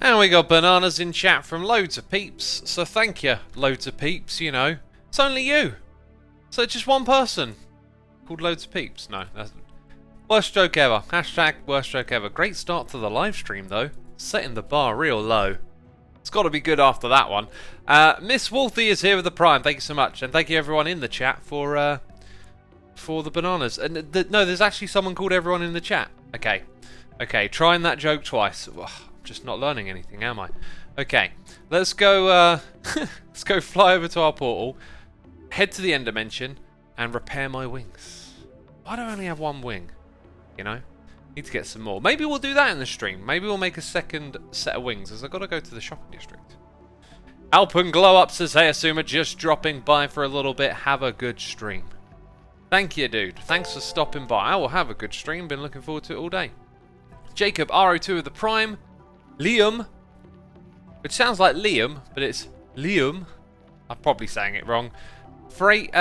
And we got bananas in chat from loads of peeps. So thank you, loads of peeps, you know. It's only you. So just one person called loads of peeps. No, that's worst joke ever. Hashtag worst joke ever. Great start to the live stream though. Setting the bar real low. It's got to be good after that one. Miss Wolfie is here with the Prime. Thank you so much. And thank you everyone in the chat for the bananas. And no, there's actually someone called everyone in the chat. Okay. Okay, trying that joke twice. Ugh, I'm just not learning anything, am I? Okay, let's go let's go fly over to our portal, head to the end dimension, and repair my wings. Why do I only have one wing? You know? Need to get some more. Maybe we'll do that in the stream. Maybe we'll make a second set of wings, as I've got to go to the shopping district. Alpen Glow Up says, hey Asuma, just dropping by for a little bit. Have a good stream. Thank you, dude. Thanks for stopping by. I will have a good stream. Been looking forward to it all day. Jacob, RO2 of the Prime. Liam, which sounds like Liam, but it's Liam. I'm probably saying it wrong. Freight,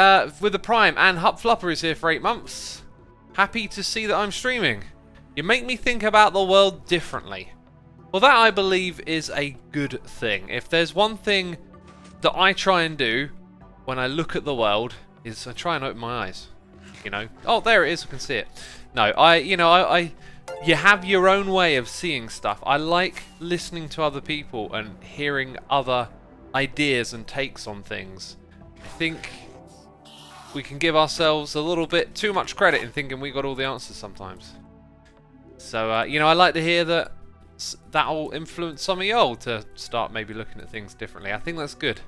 with the Prime, and Hup Flupper is here for 8 months. Happy to see that I'm streaming. You make me think about the world differently. Well, that I believe is a good thing. If there's one thing that I try and do when I look at the world, is I try and open my eyes. You know? Oh, there it is. I can see it. No, you have your own way of seeing stuff. I like listening to other people and hearing other ideas and takes on things. I think we can give ourselves a little bit too much credit in thinking we got all the answers sometimes. So, you know, I like to hear that that'll influence some of y'all to start maybe looking at things differently. I think that's good.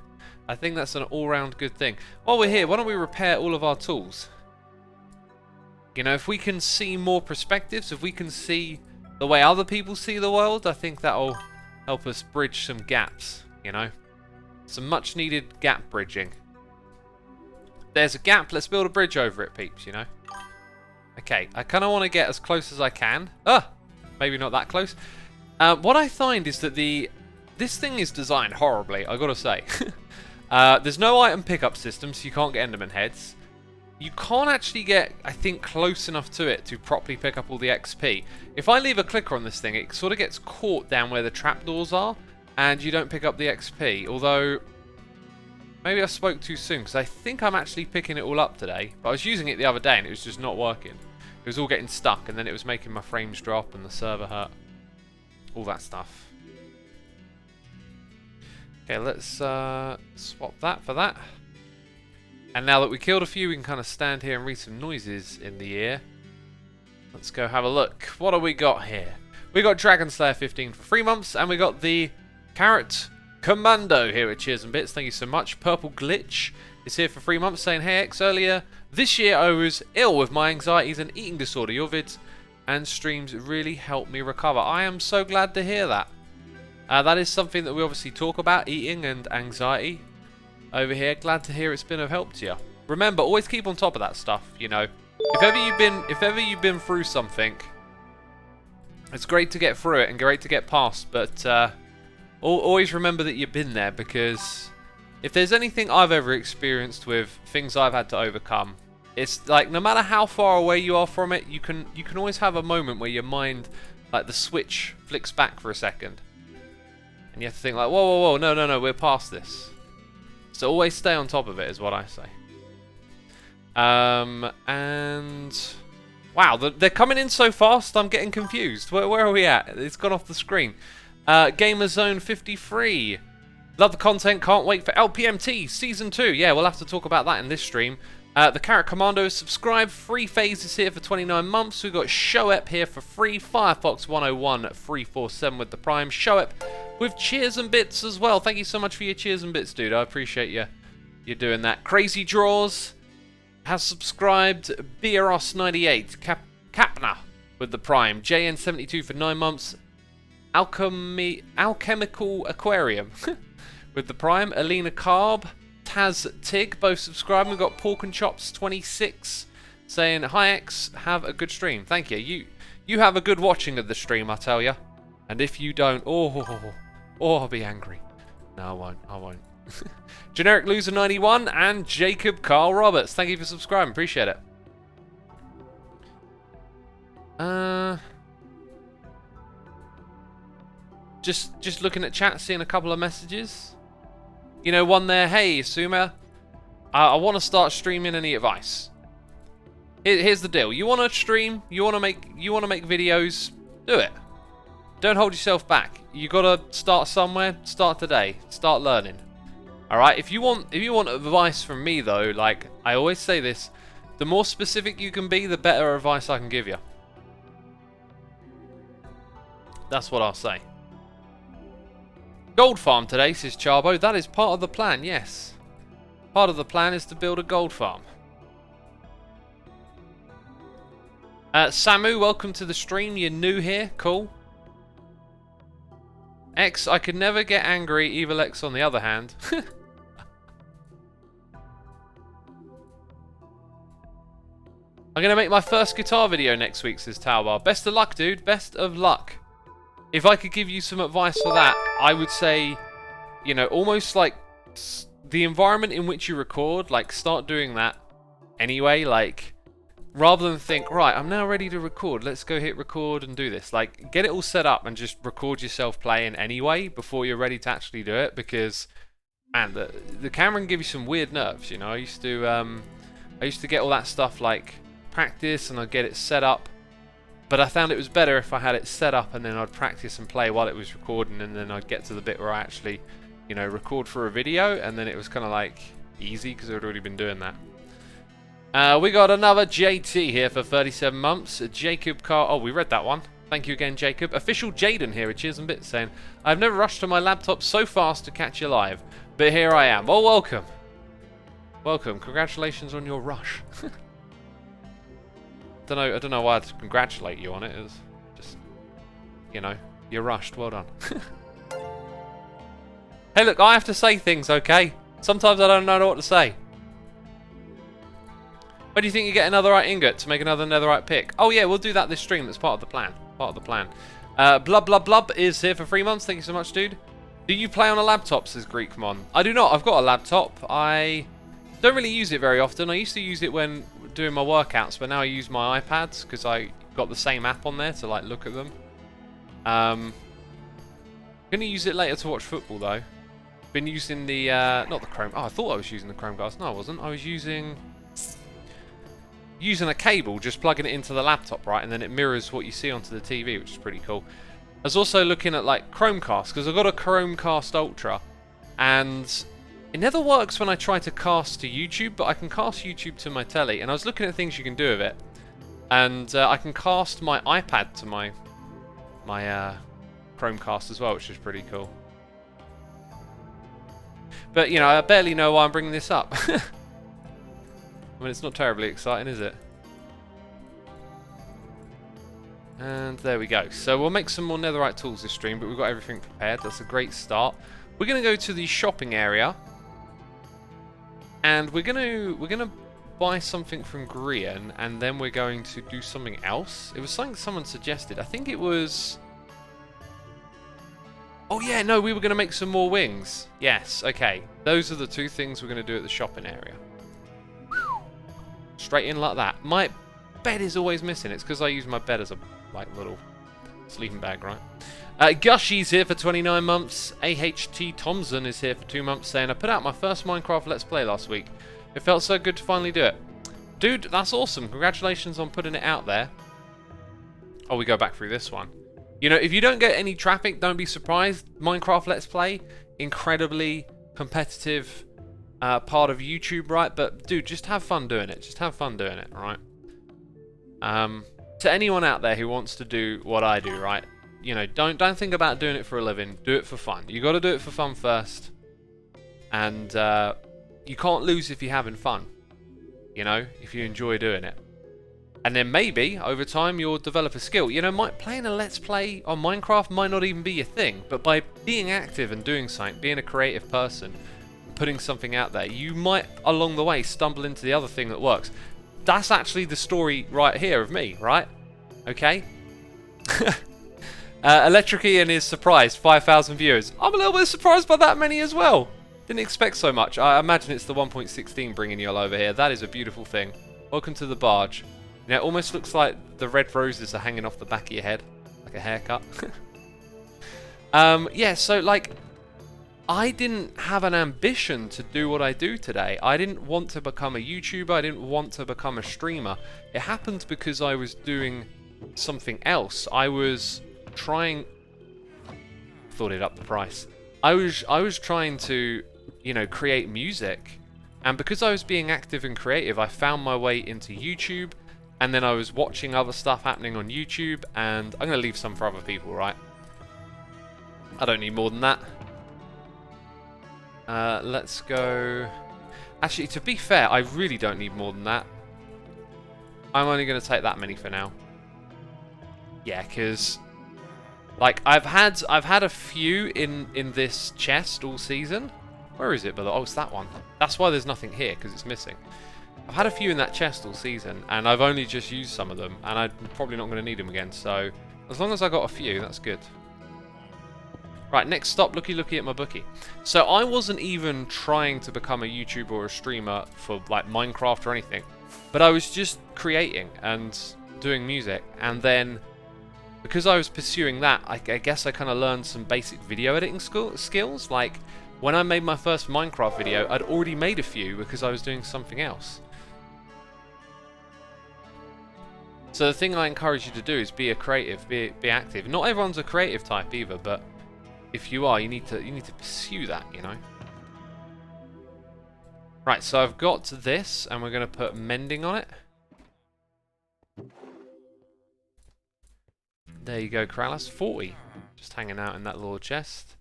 I think that's an all-round good thing. While we're here, why don't we repair all of our tools? You know, if we can see more perspectives, if we can see the way other people see the world, I think that'll help us bridge some gaps, you know? Some much needed gap bridging. There's a gap, let's build a bridge over it, peeps, you know? Okay, I kind of want to get as close as I can. Maybe not that close. What I find is that this thing is designed horribly, I gotta say. There's no item pickup system, so you can't get Enderman heads. You can't actually get, I think, close enough to it to properly pick up all the XP. If I leave a clicker on this thing, it sort of gets caught down where the trapdoors are, and you don't pick up the XP. Although, maybe I spoke too soon, because I think I'm actually picking it all up today. But I was using it the other day, and it was just not working. It was all getting stuck, and then it was making my frames drop, and the server hurt. All that stuff. Okay, let's swap that for that. And now that we killed a few, we can kind of stand here and read some noises in the ear. Let's go have a look. What do we got here? We got Dragon Slayer 15 for 3 months, and we got the Carrot Commando here at Cheers and Bits. Thank you so much. Purple Glitch is here for 3 months, saying, hey X, earlier this year I was ill with my anxieties and eating disorder. Your vids and streams really helped me recover. I am so glad to hear that. That is something that we obviously talk about, eating and anxiety. Over here, glad to hear it's been of help to you. Remember, always keep on top of that stuff. You know, if ever you've been through something, it's great to get through it and great to get past. But always remember that you've been there, because if there's anything I've ever experienced with things I've had to overcome, it's like no matter how far away you are from it, you can always have a moment where your mind, like the switch, flicks back for a second, and you have to think like, whoa, no, we're past this. So always stay on top of it, is what I say. And wow, they're coming in so fast. I'm getting confused. Where are we at? It's gone off the screen. Gamer Zone 53. Love the content. Can't wait for LPMT Season 2. Yeah, we'll have to talk about that in this stream. The Carrot Commando subscribe. Free phases here for 29 months. We've got Shoep here for free. Firefox 101 347 with the Prime. Shoep with Cheers and Bits as well. Thank you so much for your Cheers and Bits, dude. I appreciate you doing that. Crazy Draws has subscribed. Bieros98. Kapna with the Prime. JN72 for 9 months. Alchemical Aquarium with the Prime. Alina Carb. Taz Tig both subscribed. We've got Pork and Chops 26 saying, hi X, have a good stream. Thank you. You have a good watching of the stream, I tell you. And if you don't, I'll be angry. No, I won't. Generic Loser 91 and Jacob Carl Roberts. Thank you for subscribing. Appreciate it. Just looking at chat, seeing a couple of messages. You know, one there, hey, Suma, I want to start streaming, any advice? Here's the deal. You want to stream, you want to make videos, do it. Don't hold yourself back. You got to start somewhere, start today, start learning. All right? If you want advice from me though, like I always say this, the more specific you can be, the better advice I can give you. That's what I'll say. Gold farm today, says Charbo. That is part of the plan, yes. Part of the plan is to build a gold farm. Samu, welcome to the stream. You're new here. Cool. X, I could never get angry. Evil X on the other hand. I'm going to make my first guitar video next week, says Taubar. Best of luck, dude. Best of luck. If I could give you some advice for that, I would say, you know, almost like the environment in which you record, like start doing that anyway, like rather than think, right, I'm now ready to record, let's go hit record and do this. Like get it all set up and just record yourself playing anyway before you're ready to actually do it, because man, the camera can give you some weird nerves, you know. I used to get all that stuff like practice and I'd get it set up. But I found it was better if I had it set up and then I'd practice and play while it was recording, and then I'd get to the bit where I actually, you know, record for a video, and then it was kind of like easy because I'd already been doing that. We got another JT here for 37 months. Jacob Carr. Oh, we read that one. Thank you again, Jacob. Official Jaden here at Cheers and Bits saying, I've never rushed to my laptop so fast to catch you live, but here I am. Well, welcome. Welcome. Congratulations on your rush. I don't know why I'd congratulate you on it. It's just, you know, you're rushed. Well done. Hey, look, I have to say things, okay? Sometimes I don't know what to say. Where do you think you get another ingot to make another netherite pick? Oh yeah, we'll do that this stream. That's part of the plan. Part of the plan. Blub Blub Blub is here for 3 months. Thank you so much, dude. Do you play on a laptop, says Greekmon? I do not. I've got a laptop. I don't really use it very often. I used to use it when doing my workouts, but now I use my iPads because I got the same app on there to like look at them. I'm gonna use it later to watch football though. Been using the not the Chrome. Oh, I thought I was using the Chromecast. No, I wasn't. I was using a cable, just plugging it into the laptop, right, and then it mirrors what you see onto the TV, which is pretty cool. I was also looking at like Chromecast because I've got a Chromecast Ultra, and it never works when I try to cast to YouTube, but I can cast YouTube to my telly, and I was looking at things you can do with it, and I can cast my iPad to my Chromecast as well, which is pretty cool. But you know, I barely know why I'm bringing this up. I mean, it's not terribly exciting, is it? And there we go. So we'll make some more netherite tools this stream, but we've got everything prepared. That's a great start. We're going to go to the shopping area, and we're gonna buy something from Grian, and then we're going to do something else. It was something someone suggested. I think it was. Oh yeah, no, we were going to make some more wings. Yes, okay. Those are the two things we're going to do at the shopping area. Straight in like that. My bed is always missing. It's because I use my bed as a like little sleeping bag, right? Gushy's here for 29 months. AHT Thompson is here for 2 months saying, I put out my first Minecraft Let's Play last week. It felt so good to finally do it. Dude, that's awesome. Congratulations on putting it out there. Oh, we go back through this one. You know, if you don't get any traffic, don't be surprised. Minecraft Let's Play, incredibly competitive part of YouTube, right? But dude, just have fun doing it. Just have fun doing it, right? To anyone out there who wants to do what I do, right? You know, don't think about doing it for a living. Do it for fun. You got to do it for fun first, and you can't lose if you're having fun. You know, if you enjoy doing it, and then maybe over time you'll develop a skill. You know, playing a Let's Play on Minecraft might not even be your thing, but by being active and doing something, being a creative person, putting something out there, you might along the way stumble into the other thing that works. That's actually the story right here of me, right? Okay. Electric Ian is surprised, 5,000 viewers. I'm a little bit surprised by that many as well. Didn't expect so much. I imagine it's the 1.16 bringing you all over here. That is a beautiful thing. Welcome to the barge. You know, it almost looks like the red roses are hanging off the back of your head, like a haircut. Yeah, so like, I didn't have an ambition to do what I do today. I didn't want to become a YouTuber. I didn't want to become a streamer. It happened because I was doing something else. I was trying... Thought it up the price. I was trying to, you know, create music. And because I was being active and creative, I found my way into YouTube. And then I was watching other stuff happening on YouTube. And I'm going to leave some for other people, right? I don't need more than that. Let's go... Actually, to be fair, I really don't need more than that. I'm only going to take that many for now. Yeah, because... Like, I've had a few in this chest all season. Where is it, brother? Oh, it's that one. That's why there's nothing here, because it's missing. I've had a few in that chest all season, and I've only just used some of them, and I'm probably not going to need them again, so... As long as I got a few, that's good. Right, next stop, looky at my bookie. So I wasn't even trying to become a YouTuber or a streamer for like Minecraft or anything, but I was just creating and doing music, and then because I was pursuing that, I guess I kind of learned some basic video editing skills. Like when I made my first Minecraft video, I'd already made a few because I was doing something else. So the thing I encourage you to do is be a creative, be active. Not everyone's a creative type either, but if you are, you need to pursue that, you know. Right, so I've got this, and we're going to put mending on it. There you go, Kralis. 40. Just hanging out in that little chest.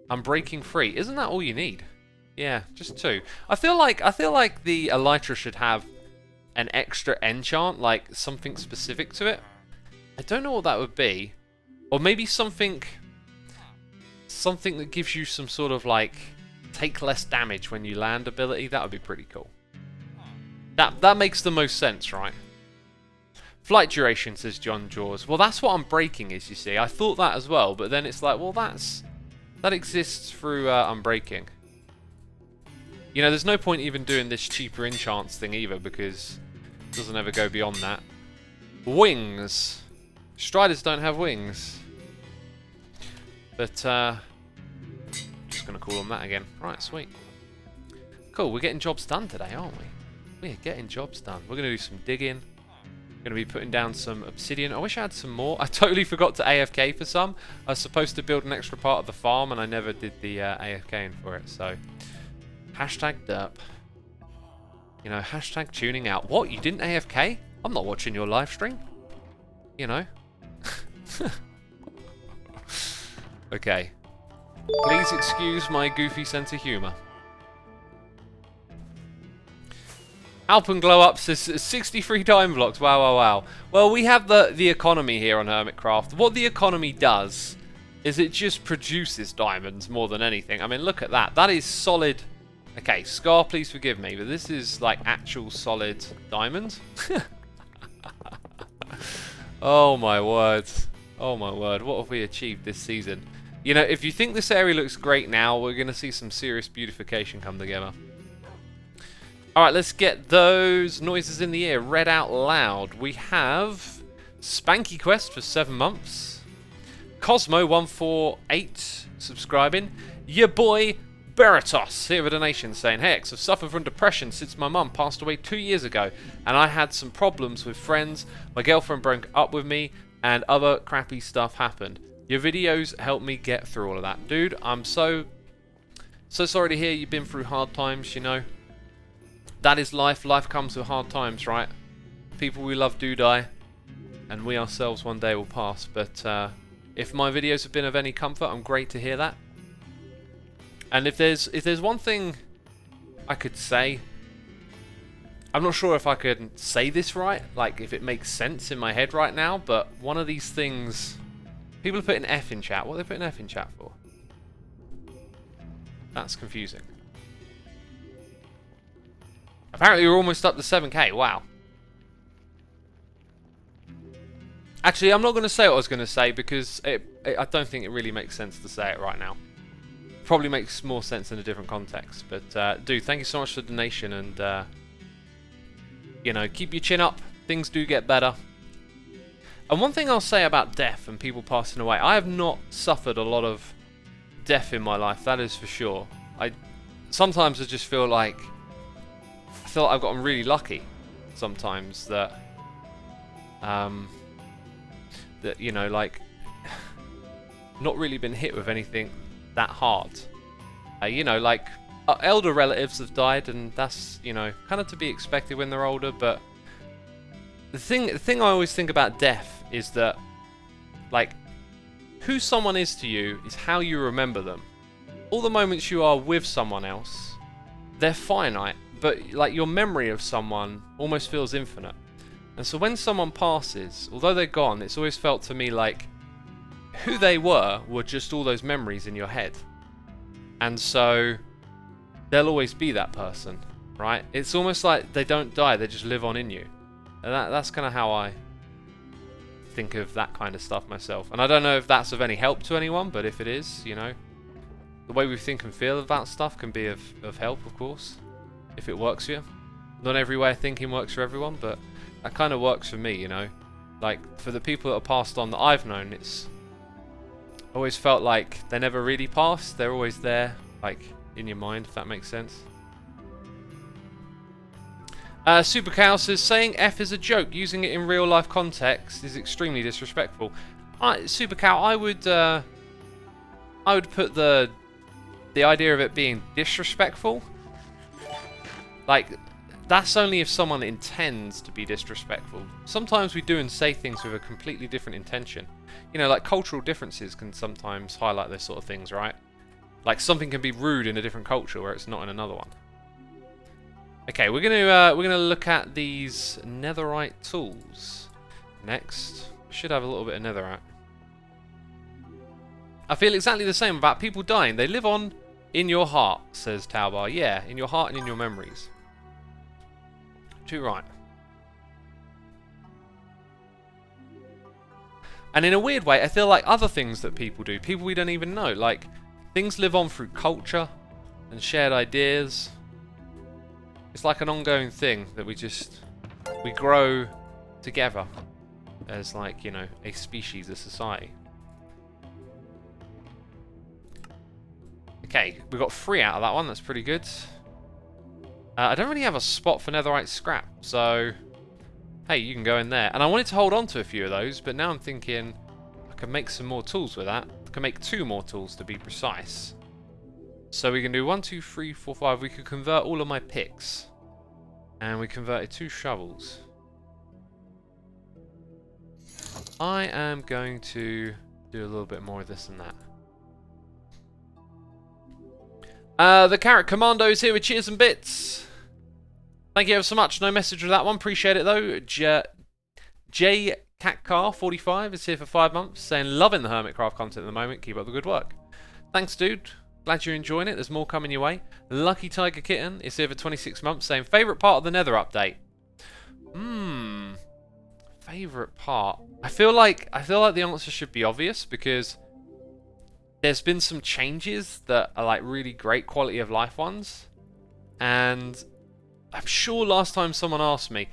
I'm breaking free. Isn't that all you need? Yeah, just 2. I feel like the Elytra should have an extra enchant, like something specific to it. I don't know what that would be. Or maybe something that gives you some sort of like take less damage when you land ability. That would be pretty cool. That makes the most sense, right? Flight duration, says John Jaws. Well, that's what Unbreaking is, you see. I thought that as well, but then it's like, well, that exists through Unbreaking. You know, there's no point even doing this cheaper enchants thing either, because it doesn't ever go beyond that. Wings. Striders don't have wings. But, just going to call on that again. Right, sweet. Cool, we're getting jobs done today, aren't we? We're getting jobs done. We're going to do some digging. Going to be putting down some obsidian. I wish I had some more. I totally forgot to AFK for some. I was supposed to build an extra part of the farm, and I never did the AFKing for it, so... Hashtag derp. You know, hashtag tuning out. What, you didn't AFK? I'm not watching your live stream. You know. Okay. Please excuse my goofy sense of humour. Alpenglow Up says 63 diamond blocks. Wow, wow, wow. Well, we have the economy here on Hermitcraft. What the economy does is it just produces diamonds more than anything. I mean, look at that. That is solid. Okay, Scar, please forgive me, but this is like actual solid diamond. Oh my word. Oh my word. What have we achieved this season? You know, if you think this area looks great now, we're going to see some serious beautification come together. Alright, let's get those noises in the ear read out loud. We have Spanky Quest for 7 months. Cosmo148 subscribing. Your boy Beratos here with a donation saying, "Hey X, I've suffered from depression since my mum passed away 2 years ago, and I had some problems with friends. My girlfriend broke up with me, and other crappy stuff happened. Your videos helped me get through all of that." Dude, I'm so sorry to hear you've been through hard times, you know. That is life. Life comes with hard times, right? People we love do die, and we ourselves one day will pass. But if my videos have been of any comfort, I'm great to hear that. And if there's one thing I could say, I'm not sure if I could say this right, like if it makes sense in my head right now, but one of these things... People are putting F in chat. What are they putting F in chat for? That's confusing. Apparently we're almost up to 7k. Wow. Actually, I'm not going to say what I was going to say because I don't think it really makes sense to say it right now. Probably makes more sense in a different context. But, dude, thank you so much for the donation. And, you know, keep your chin up. Things do get better. And one thing I'll say about death and people passing away, I have not suffered a lot of death in my life, that is for sure. Sometimes I just feel like I've gotten really lucky sometimes that you know, like, not really been hit with anything that hard. You know, like, elder relatives have died, and that's, you know, kind of to be expected when they're older. But the thing I always think about death is that, like, who someone is to you is how you remember them. All the moments you are with someone else, they're finite, but like your memory of someone almost feels infinite. And so when someone passes, although they're gone, it's always felt to me like who they were just all those memories in your head. And so they'll always be that person, right? It's almost like they don't die, they just live on in you. And that's kind of how I think of that kind of stuff myself. And I don't know if that's of any help to anyone, but if it is, you know, the way we think and feel about stuff can be of help, of course, if it works for you. Not every way of thinking works for everyone, but that kind of works for me, you know. Like, for the people that are passed on that I've known, it's always felt like they never really passed. They're always there, like, in your mind, if that makes sense. Super Cow says, saying F is a joke, using it in real life context is extremely disrespectful. Super Cow, I would put the idea of it being disrespectful, like, that's only if someone intends to be disrespectful. Sometimes we do and say things with a completely different intention. You know, like, cultural differences can sometimes highlight those sort of things, right? Like, something can be rude in a different culture where it's not in another one. Okay, we're gonna look at these netherite tools next. Should have a little bit of netherite. I feel exactly the same about people dying. They live on in your heart, says Taubar. Yeah, in your heart and in your memories. Too right. And in a weird way, I feel like other things that people do, people we don't even know, like, things live on through culture and shared ideas. It's like an ongoing thing that we grow together as, like, you know, a species, a society. Okay, we got 3 out of that one, that's pretty good. I don't really have a spot for netherite scrap, so hey, you can go in there. And I wanted to hold on to a few of those, but now I'm thinking I can make some more tools with that. I can make 2 more tools to be precise. So we can do 1, 2, 3, 4, 5. We could convert all of my picks. And we converted 2 shovels. I am going to do a little bit more of this and that. The Carrot Commando is here with cheers and bits. Thank you ever so much. No message with that one. Appreciate it though. J Catcar45 is here for 5 months, saying loving the Hermitcraft content at the moment. Keep up the good work. Thanks, dude. Glad you're enjoying it. There's more coming your way. Lucky Tiger Kitten is here for 26 months, saying favourite part of the Nether update. Favourite part. I feel like the answer should be obvious because there's been some changes that are like really great quality of life ones, and I'm sure last time someone asked me,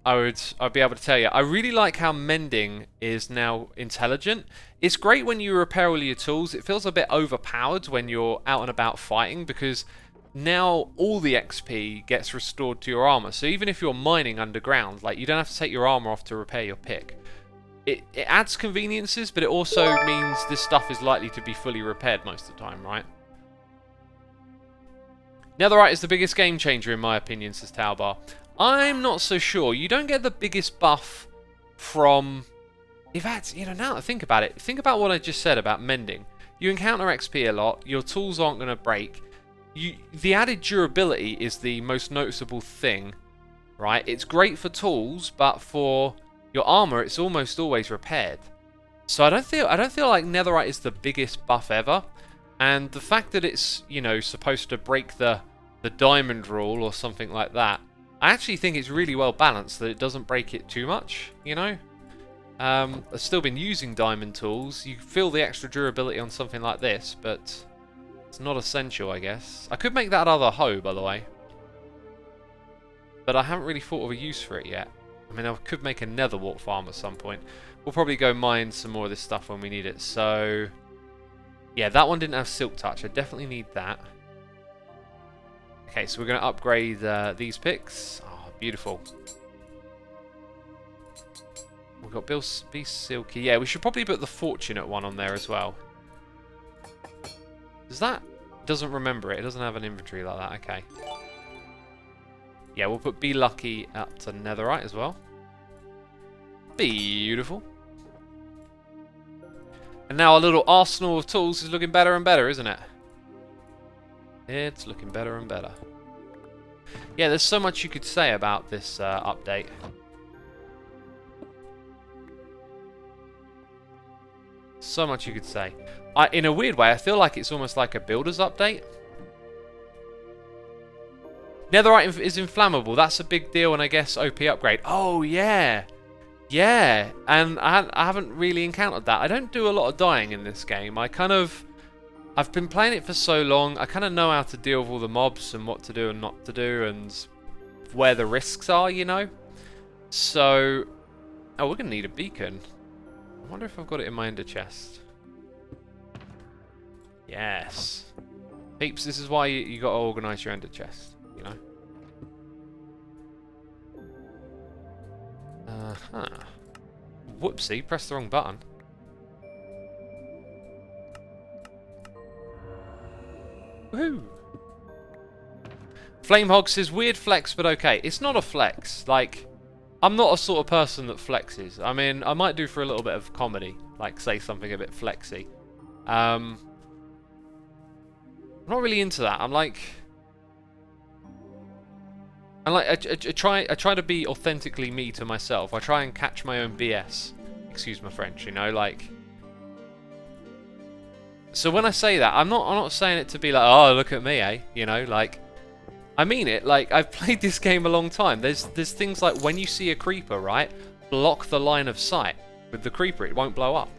I'd be able to tell you. I really like how mending is now intelligent. It's great when you repair all your tools. It feels a bit overpowered when you're out and about fighting because now all the XP gets restored to your armor. So even if you're mining underground, like, you don't have to take your armor off to repair your pick. It adds conveniences, but it also means this stuff is likely to be fully repaired most of the time, right? Netherite is the biggest game changer in my opinion, says Taubar. I'm not so sure. You don't get the biggest buff from... In fact, you know, now that I think about it, think about what I just said about mending. You encounter XP a lot, your tools aren't going to break. The added durability is the most noticeable thing, right? It's great for tools, but for your armor, it's almost always repaired. So I don't feel like Netherite is the biggest buff ever. And the fact that it's, you know, supposed to break the diamond rule or something like that, I actually think it's really well balanced that it doesn't break it too much, you know? I've still been using diamond tools. You feel the extra durability on something like this, but it's not essential, I guess. I could make that other hoe, by the way. But I haven't really thought of a use for it yet. I mean, I could make a nether wart farm at some point. We'll probably go mine some more of this stuff when we need it. So, yeah, that one didn't have silk touch. I definitely need that. Okay, so we're going to upgrade these picks. Oh, beautiful. We've got Be Silky. Yeah, we should probably put the Fortunate one on there as well. Does that... Doesn't remember it. It doesn't have an inventory like that. Okay. Yeah, we'll put Be Lucky up to Netherite as well. Beautiful. And now our little arsenal of tools is looking better and better, isn't it? It's looking better and better. Yeah, there's so much you could say about this update. So much you could say. In a weird way, I feel like it's almost like a builder's update. Netherite is inflammable. That's a big deal, and I guess OP upgrade. Oh, yeah. Yeah, and I haven't really encountered that. I don't do a lot of dying in this game. I've been playing it for so long, I kind of know how to deal with all the mobs and what to do and not to do and where the risks are, you know? So, oh, we're going to need a beacon. I wonder if I've got it in my ender chest. Yes. Peeps, this is why you got to organise your ender chest, you know? Uh-huh. Whoopsie, pressed the wrong button. Woohoo! Flamehog says, weird flex, but okay. It's not a flex. Like, I'm not a sort of person that flexes. I mean, I might do for a little bit of comedy. Like, say something a bit flexy. I'm not really into that. I try to be authentically me to myself. I try and catch my own BS. Excuse my French, you know, like. So when I say that, I'm not saying it to be like, oh, look at me, eh? You know, like, I mean it. Like, I've played this game a long time. There's things like when you see a creeper, right? Block the line of sight with the creeper. It won't blow up.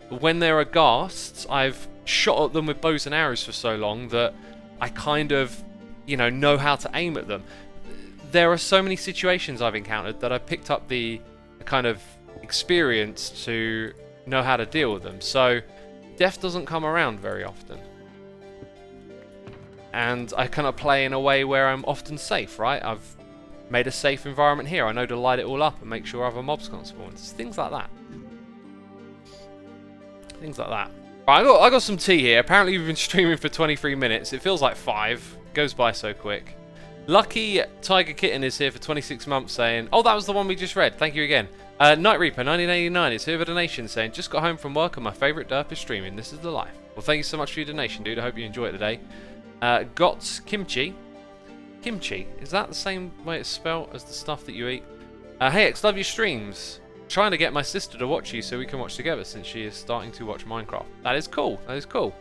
But when there are ghasts, I've shot at them with bows and arrows for so long that I kind of, you know how to aim at them. There are so many situations I've encountered that I picked up the kind of experience to know how to deal with them. So death doesn't come around very often. And I kind of play in a way where I'm often safe, right? I've made a safe environment here. I know to light it all up and make sure other mobs can't spawn. Things like that. Things like that. Right, I got some tea here. Apparently we've been streaming for 23 minutes. It feels like 5. Goes by so quick. Lucky Tiger Kitten is here for 26 months saying, oh, that was the one we just read. Thank you again. Night Reaper 1989 is here with a donation saying, just got home from work and my favourite derp is streaming. This is the life. Well, thank you so much for your donation, dude. I hope you enjoy it today. Got Kimchi. Kimchi. Is that the same way it's spelled as the stuff that you eat? Hey X, love your streams. Trying to get my sister to watch you so we can watch together since she is starting to watch Minecraft. That is cool. That is cool.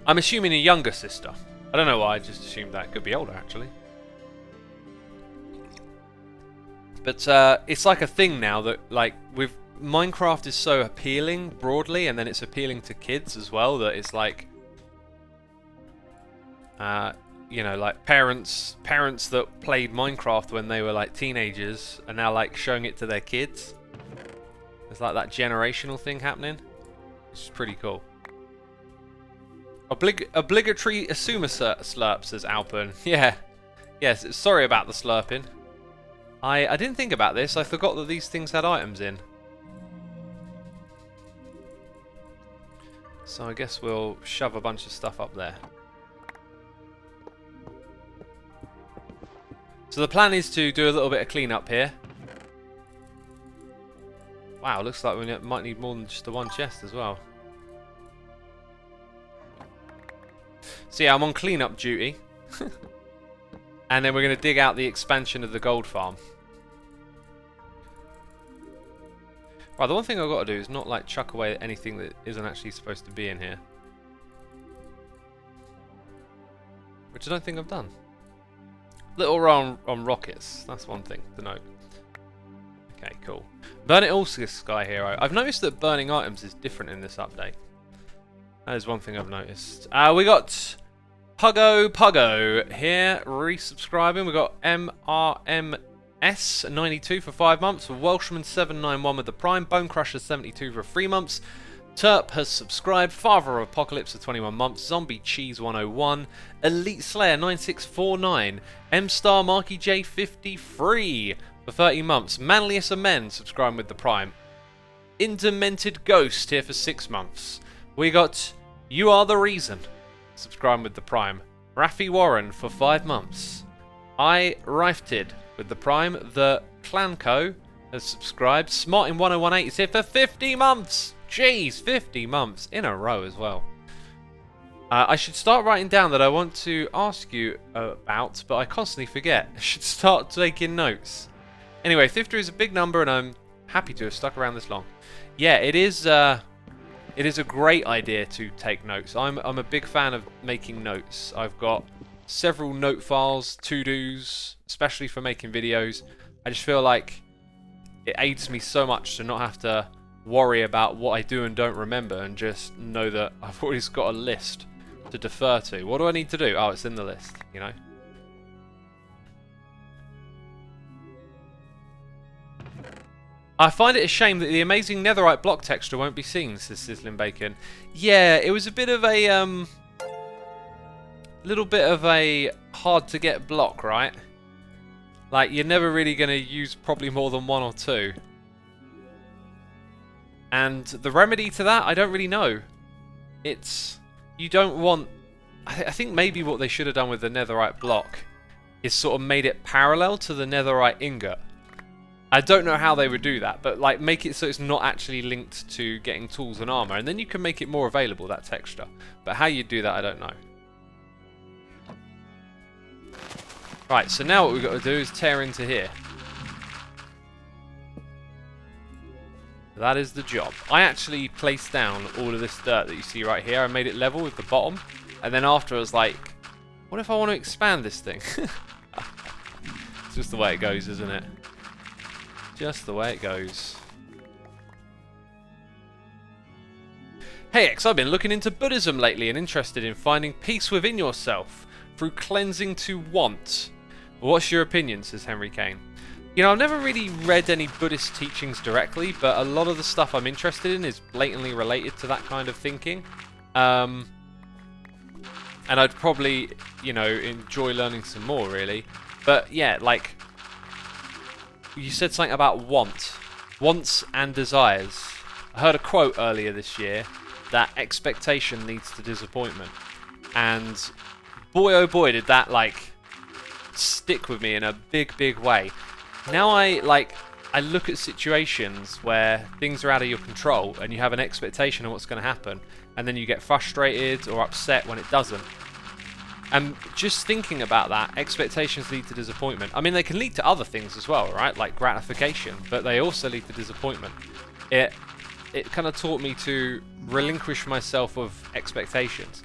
I'm assuming a younger sister. I don't know why, I just assumed that. Could be older, actually. But it's like a thing now that, like, with Minecraft is so appealing broadly, and then it's appealing to kids as well, that it's like, you know, like parents that played Minecraft when they were like teenagers are now like showing it to their kids. It's like that generational thing happening, which is pretty cool. Obligatory assumer slurp, says Alpen. Yeah. Yes, sorry about the slurping. I didn't think about this. I forgot that these things had items in. So I guess we'll shove a bunch of stuff up there. So the plan is to do a little bit of cleanup here. Wow, looks like we might need more than just the one chest as well. So yeah, I'm on cleanup duty. And then we're going to dig out the expansion of the gold farm. Right, the one thing I've got to do is not like chuck away anything that isn't actually supposed to be in here. Which I don't think I've done. Little roll on rockets, that's one thing to note. Okay, cool. Burn it all, Sky Hero. I've noticed that burning items is different in this update. That is one thing I've noticed. We got Puggo here resubscribing. We got S92 for 5 months, Welshman 791 with the Prime, Bone Crusher 72 for 3 months, Terp has subscribed, Father of Apocalypse for 21 months, Zombie Cheese 101, Elite Slayer 9649, M Star Marky J 53 for 30 months, Manliest of Men subscribing with the Prime, Indemented Ghost here for 6 months. We got You Are the Reason subscribing with the Prime, Raffi Warren for 5 months, I Rifted with the Prime, The Clanco has subscribed, Smartin 1018 is here for 50 months. Jeez, 50 months in a row as well. I should start writing down that I want to ask you about, but I constantly forget. I should start taking notes. Anyway, 50 is a big number, and I'm happy to have stuck around this long. Yeah, it is a great idea to take notes. I'm a big fan of making notes. I've got several note files, to-dos, especially for making videos. I just feel like it aids me so much to not have to worry about what I do and don't remember, and just know that I've always got a list to defer to. What do I need to do? Oh, it's in the list, you know. I find it a shame that the amazing Netherite block texture won't be seen, says Sizzling Bacon. Yeah, it was a bit of a little bit of a hard to get block, right? Like, you're never really going to use probably more than 1 or 2. And the remedy to that, I don't really know. It's, you don't want, I think maybe what they should have done with the Netherite block is sort of made it parallel to the Netherite ingot. I don't know how they would do that, but like make it so it's not actually linked to getting tools and armor, and then you can make it more available, that texture. But how you do that, I don't know. Right, so now what we've got to do is tear into here. That is the job. I actually placed down all of this dirt that you see right here. I made it level with the bottom, and then after I was like, what if I want to expand this thing? It's just the way it goes, isn't it? Just the way it goes. Hey X, I've been looking into Buddhism lately and interested in finding peace within yourself through cleansing to want. What's your opinion, says Henry Kane. You know, I've never really read any Buddhist teachings directly, but a lot of the stuff I'm interested in is blatantly related to that kind of thinking. And I'd probably, you know, enjoy learning some more, really. But yeah, like, you said something about wants and desires. I heard a quote earlier this year that expectation leads to disappointment, and boy oh boy did that like stick with me in a big way. Now I look at situations where things are out of your control and you have an expectation of what's going to happen, and then you get frustrated or upset when it doesn't. And just thinking about that, expectations lead to disappointment. I mean, they can lead to other things as well, right? Like gratification, but they also lead to disappointment. It kind of taught me to relinquish myself of expectations.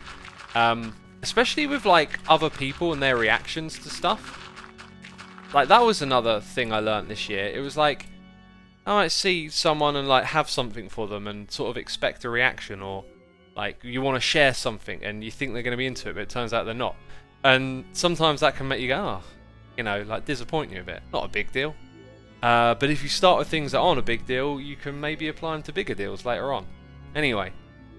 Especially with like other people and their reactions to stuff. Like that was another thing I learned this year. It was like, I might see someone and like have something for them and sort of expect a reaction, or like you want to share something and you think they're going to be into it, but it turns out they're not. And sometimes that can make you go, oh, you know, like disappoint you a bit. Not a big deal. But if you start with things that aren't a big deal, you can maybe apply them to bigger deals later on. Anyway,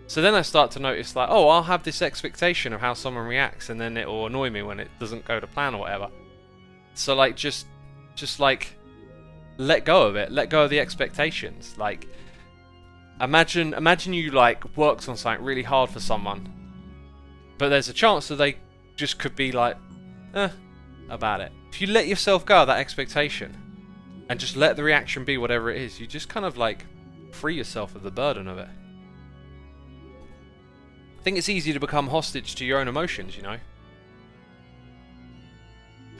so then I start to notice like, oh, I'll have this expectation of how someone reacts, and then it will annoy me when it doesn't go to plan or whatever. So like, just like, let go of it. Let go of the expectations. Like, Imagine you like worked on something really hard for someone, but there's a chance that they just could be like, about it. If you let yourself go of that expectation and just let the reaction be whatever it is, you just kind of like free yourself of the burden of it. I think it's easy to become hostage to your own emotions, you know,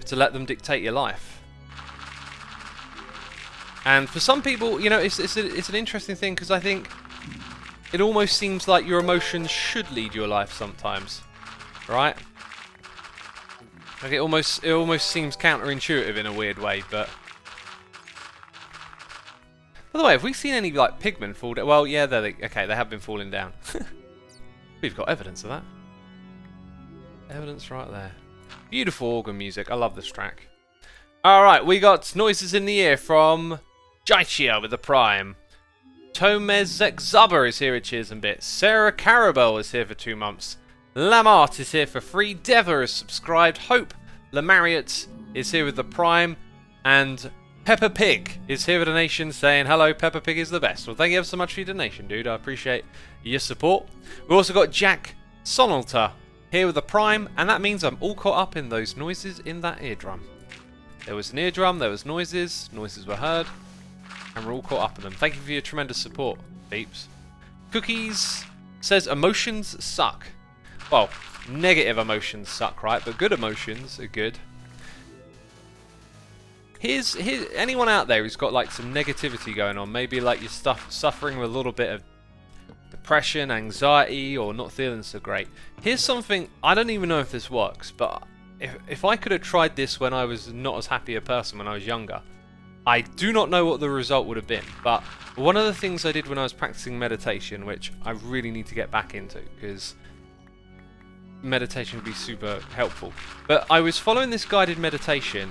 to let them dictate your life. And for some people, you know, it's an interesting thing, because I think it almost seems like your emotions should lead your life sometimes, right? Like it almost seems counterintuitive in a weird way. But by the way, have we seen any like pigmen fall down? Well, yeah, they have been falling down. We've got evidence of that. Evidence right there. Beautiful organ music. I love this track. Alright, we got noises in the ear from Jaichia with the Prime. Tomezek Zuber is here with Cheers and Bits. Sarah Carabel is here for 2 months. Lamart is here for free. Dever is subscribed. Hope Lamariot is here with the Prime. And Peppa Pig is here with a donation saying, hello, Peppa Pig is the best. Well, thank you ever so much for your donation, dude. I appreciate your support. We've also got Jack Sonalter here with the Prime. And that means I'm all caught up in those noises in that eardrum. There was an eardrum, there was noises were heard, and we're all caught up in them. Thank you for your tremendous support, peeps. Cookies says emotions suck. Well, negative emotions suck, right? But good emotions are good. Here's anyone out there who's got like some negativity going on, maybe like you're suffering with a little bit of depression, anxiety, or not feeling so great. Here's something, I don't even know if this works, but if I could have tried this when I was not as happy a person when I was younger, I do not know what the result would have been. But one of the things I did when I was practicing meditation, which I really need to get back into, because meditation would be super helpful. But I was following this guided meditation,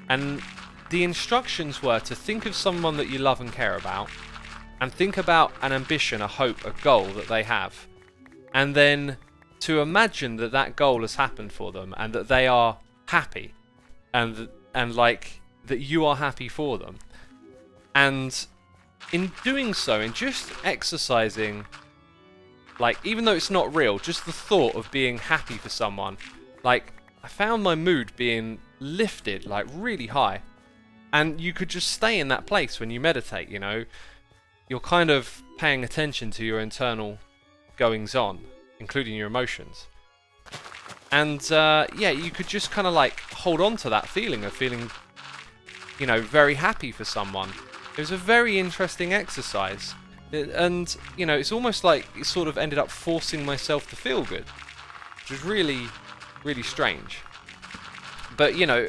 and the instructions were to think of someone that you love and care about, and think about an ambition, a hope, a goal that they have, and then to imagine that that goal has happened for them and that they are happy and like that you are happy for them. And in doing so, in just exercising, like even though it's not real, just the thought of being happy for someone, like I found my mood being lifted like really high. And you could just stay in that place when you meditate, you know. You're kind of paying attention to your internal goings on, including your emotions. And yeah, you could just kind of like hold on to that feeling of feeling, you know, very happy for someone. It was a very interesting exercise. And, you know, it's almost like it sort of ended up forcing myself to feel good, which was really, really strange. But, you know,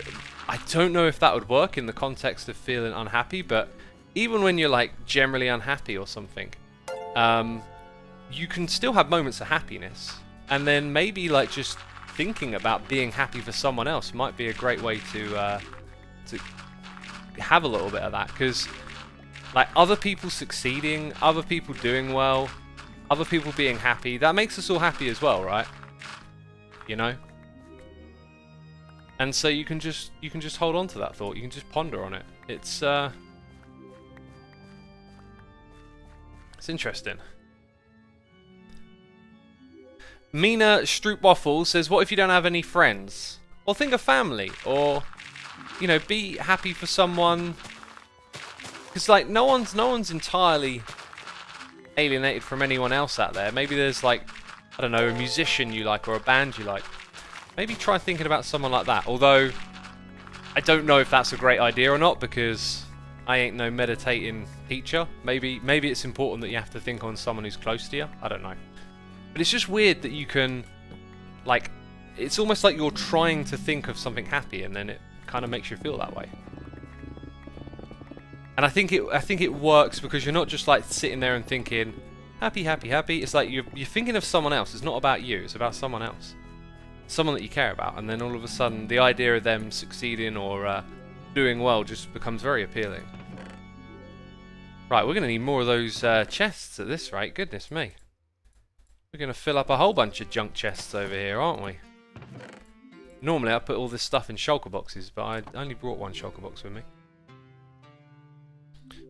I don't know if that would work in the context of feeling unhappy, but even when you're like generally unhappy or something, you can still have moments of happiness, and then maybe like just thinking about being happy for someone else might be a great way to have a little bit of that, because like other people succeeding, other people doing well, other people being happy, that makes us all happy as well, right? You know? And so you can just hold on to that thought, you can just ponder on it. It's interesting. Mina Stroopwaffle says, what if you don't have any friends? Well, think of family, or, you know, be happy for someone. Because, like, no one's entirely alienated from anyone else out there. Maybe there's, like, I don't know, a musician you like, or a band you like. Maybe try thinking about someone like that. Although, I don't know if that's a great idea or not, because I ain't no meditating teacher. Maybe it's important that you have to think on someone who's close to you. I don't know. But it's just weird that you can, like, it's almost like you're trying to think of something happy, and then it kind of makes you feel that way. And I think it works because you're not just like sitting there and thinking happy, happy, happy. It's like you're thinking of someone else. It's not about you. It's about someone else, someone that you care about. And then all of a sudden, the idea of them succeeding or doing well just becomes very appealing. Right, we're going to need more of those chests at this rate. Goodness me. We're going to fill up a whole bunch of junk chests over here, aren't we? Normally I put all this stuff in shulker boxes, but I only brought one shulker box with me.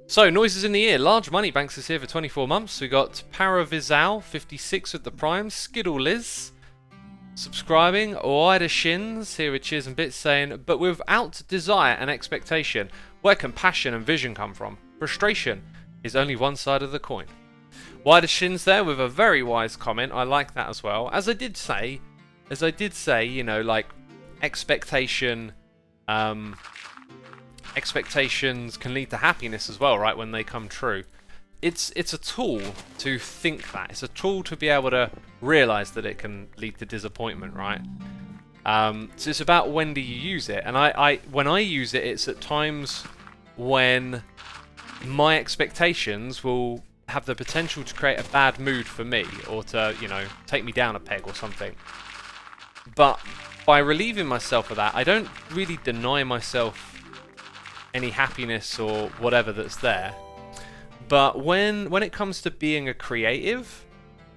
So, noises in the ear. Large Money Banks is here for 24 months. We got Paravizal, 56 with the Prime. Skittle Liz, subscribing. Oida Shins, here with Cheers and Bits, saying, but without desire and expectation, where can passion and vision come from? Frustration is only one side of the coin. Wider Shins there with a very wise comment. I like that as well. As I did say, you know, like expectations can lead to happiness as well, right? When they come true, it's a tool to think that. It's a tool to be able to realize that it can lead to disappointment, right? So it's about when do you use it, and when I use it, it's at times when my expectations will have the potential to create a bad mood for me, or to, you know, take me down a peg or something. But by relieving myself of that, I don't really deny myself any happiness or whatever that's there. But when it comes to being a creative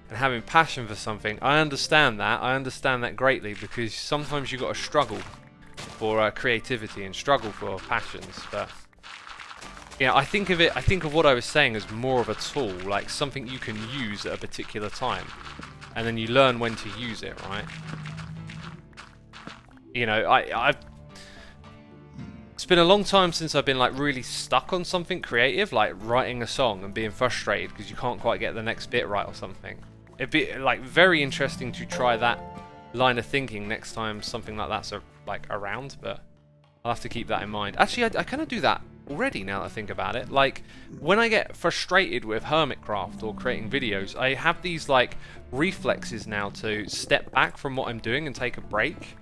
and having passion for something, I understand that. I understand that greatly, because sometimes you've got to struggle for creativity and struggle for passions. But yeah, I think of what I was saying as more of a tool, like something you can use at a particular time, and then you learn when to use it, right? You know, it's been a long time since I've been like really stuck on something creative, like writing a song and being frustrated because you can't quite get the next bit right or something. It'd be like very interesting to try that line of thinking next time something like that's like around, but I'll have to keep that in mind. Actually, I kind of do that already now that I think about it. Like when I get frustrated with Hermitcraft or creating videos, I have these like reflexes now to step back from what I'm doing and take a break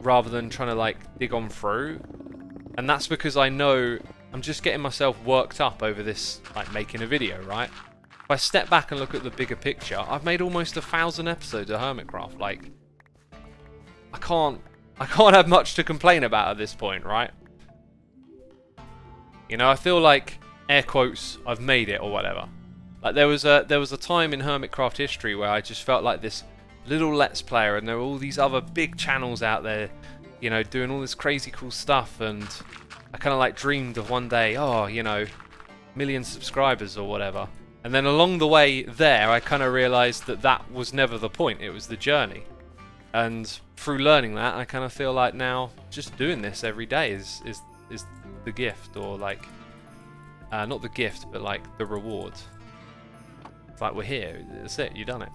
rather than trying to like dig on through. And that's because I know I'm just getting myself worked up over this, like making a video, right? If I step back and look at the bigger picture, I've made almost 1,000 episodes of Hermitcraft. Like, I can't have much to complain about at this point, right? You know, I feel like, air quotes, I've made it or whatever. Like there was a time in Hermitcraft history where I just felt like this little Let's Player, and there were all these other big channels out there, you know, doing all this crazy cool stuff, and I kind of like dreamed of one day, oh, you know, 1,000,000 subscribers or whatever. And then along the way there, I kind of realized that that was never the point, it was the journey. And through learning that, I kind of feel like now just doing this every day is the gift, or like, not the gift, but like the reward. It's like, we're here, that's it, you've done it.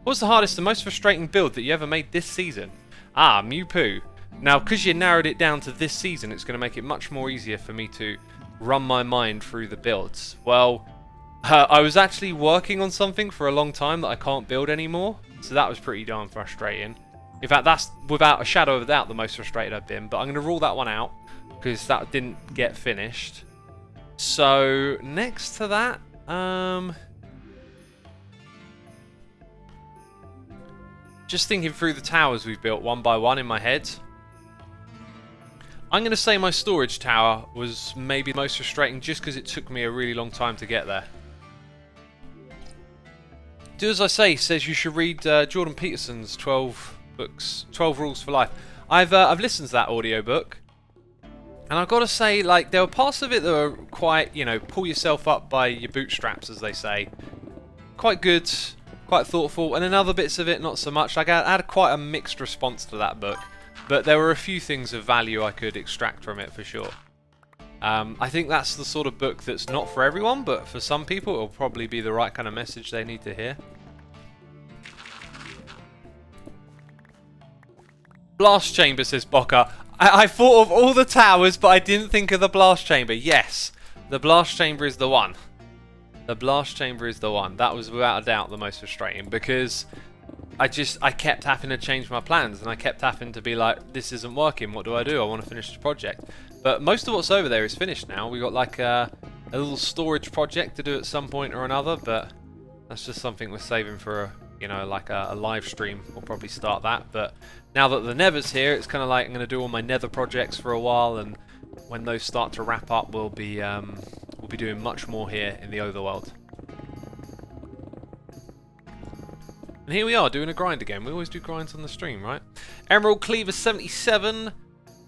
What's the hardest and most frustrating build that you ever made this season? Ah, Mewpoo. Now, because you narrowed it down to this season, it's going to make it much more easier for me to run my mind through the builds. Well, I was actually working on something for a long time that I can't build anymore, so that was pretty darn frustrating. In fact, that's without a shadow of a doubt the most frustrated I've been, but I'm going to rule that one out because that didn't get finished. So, next to that, just thinking through the towers we've built one by one in my head. I'm going to say my storage tower was maybe the most frustrating just because it took me a really long time to get there. Do as I say says you should read Jordan Peterson's 12 Rules for Life. I've listened to that audiobook, and I've got to say, like, there were parts of it that were quite, you know, pull yourself up by your bootstraps, as they say. Quite good, quite thoughtful, and then other bits of it not so much. Like, I had quite a mixed response to that book, but there were a few things of value I could extract from it for sure. I think that's the sort of book that's not for everyone, but for some people it'll probably be the right kind of message they need to hear. Blast chamber, says Bocker. I thought of all the towers, but I didn't think of the blast chamber. Yes, the blast chamber is the one. The blast chamber is the one. That was without a doubt the most frustrating, because I kept having to change my plans, and I kept having to be like, this isn't working, what do? I want to finish the project. But most of what's over there is finished now. We got like a little storage project to do at some point or another, but that's just something we're saving for, you know, like a live stream. We'll probably start that. But now that the Nether's here, it's kind of like I'm going to do all my Nether projects for a while, and when those start to wrap up, we'll be doing much more here in the Overworld. And here we are doing a grind again. We always do grinds on the stream, right? Emerald Cleaver 77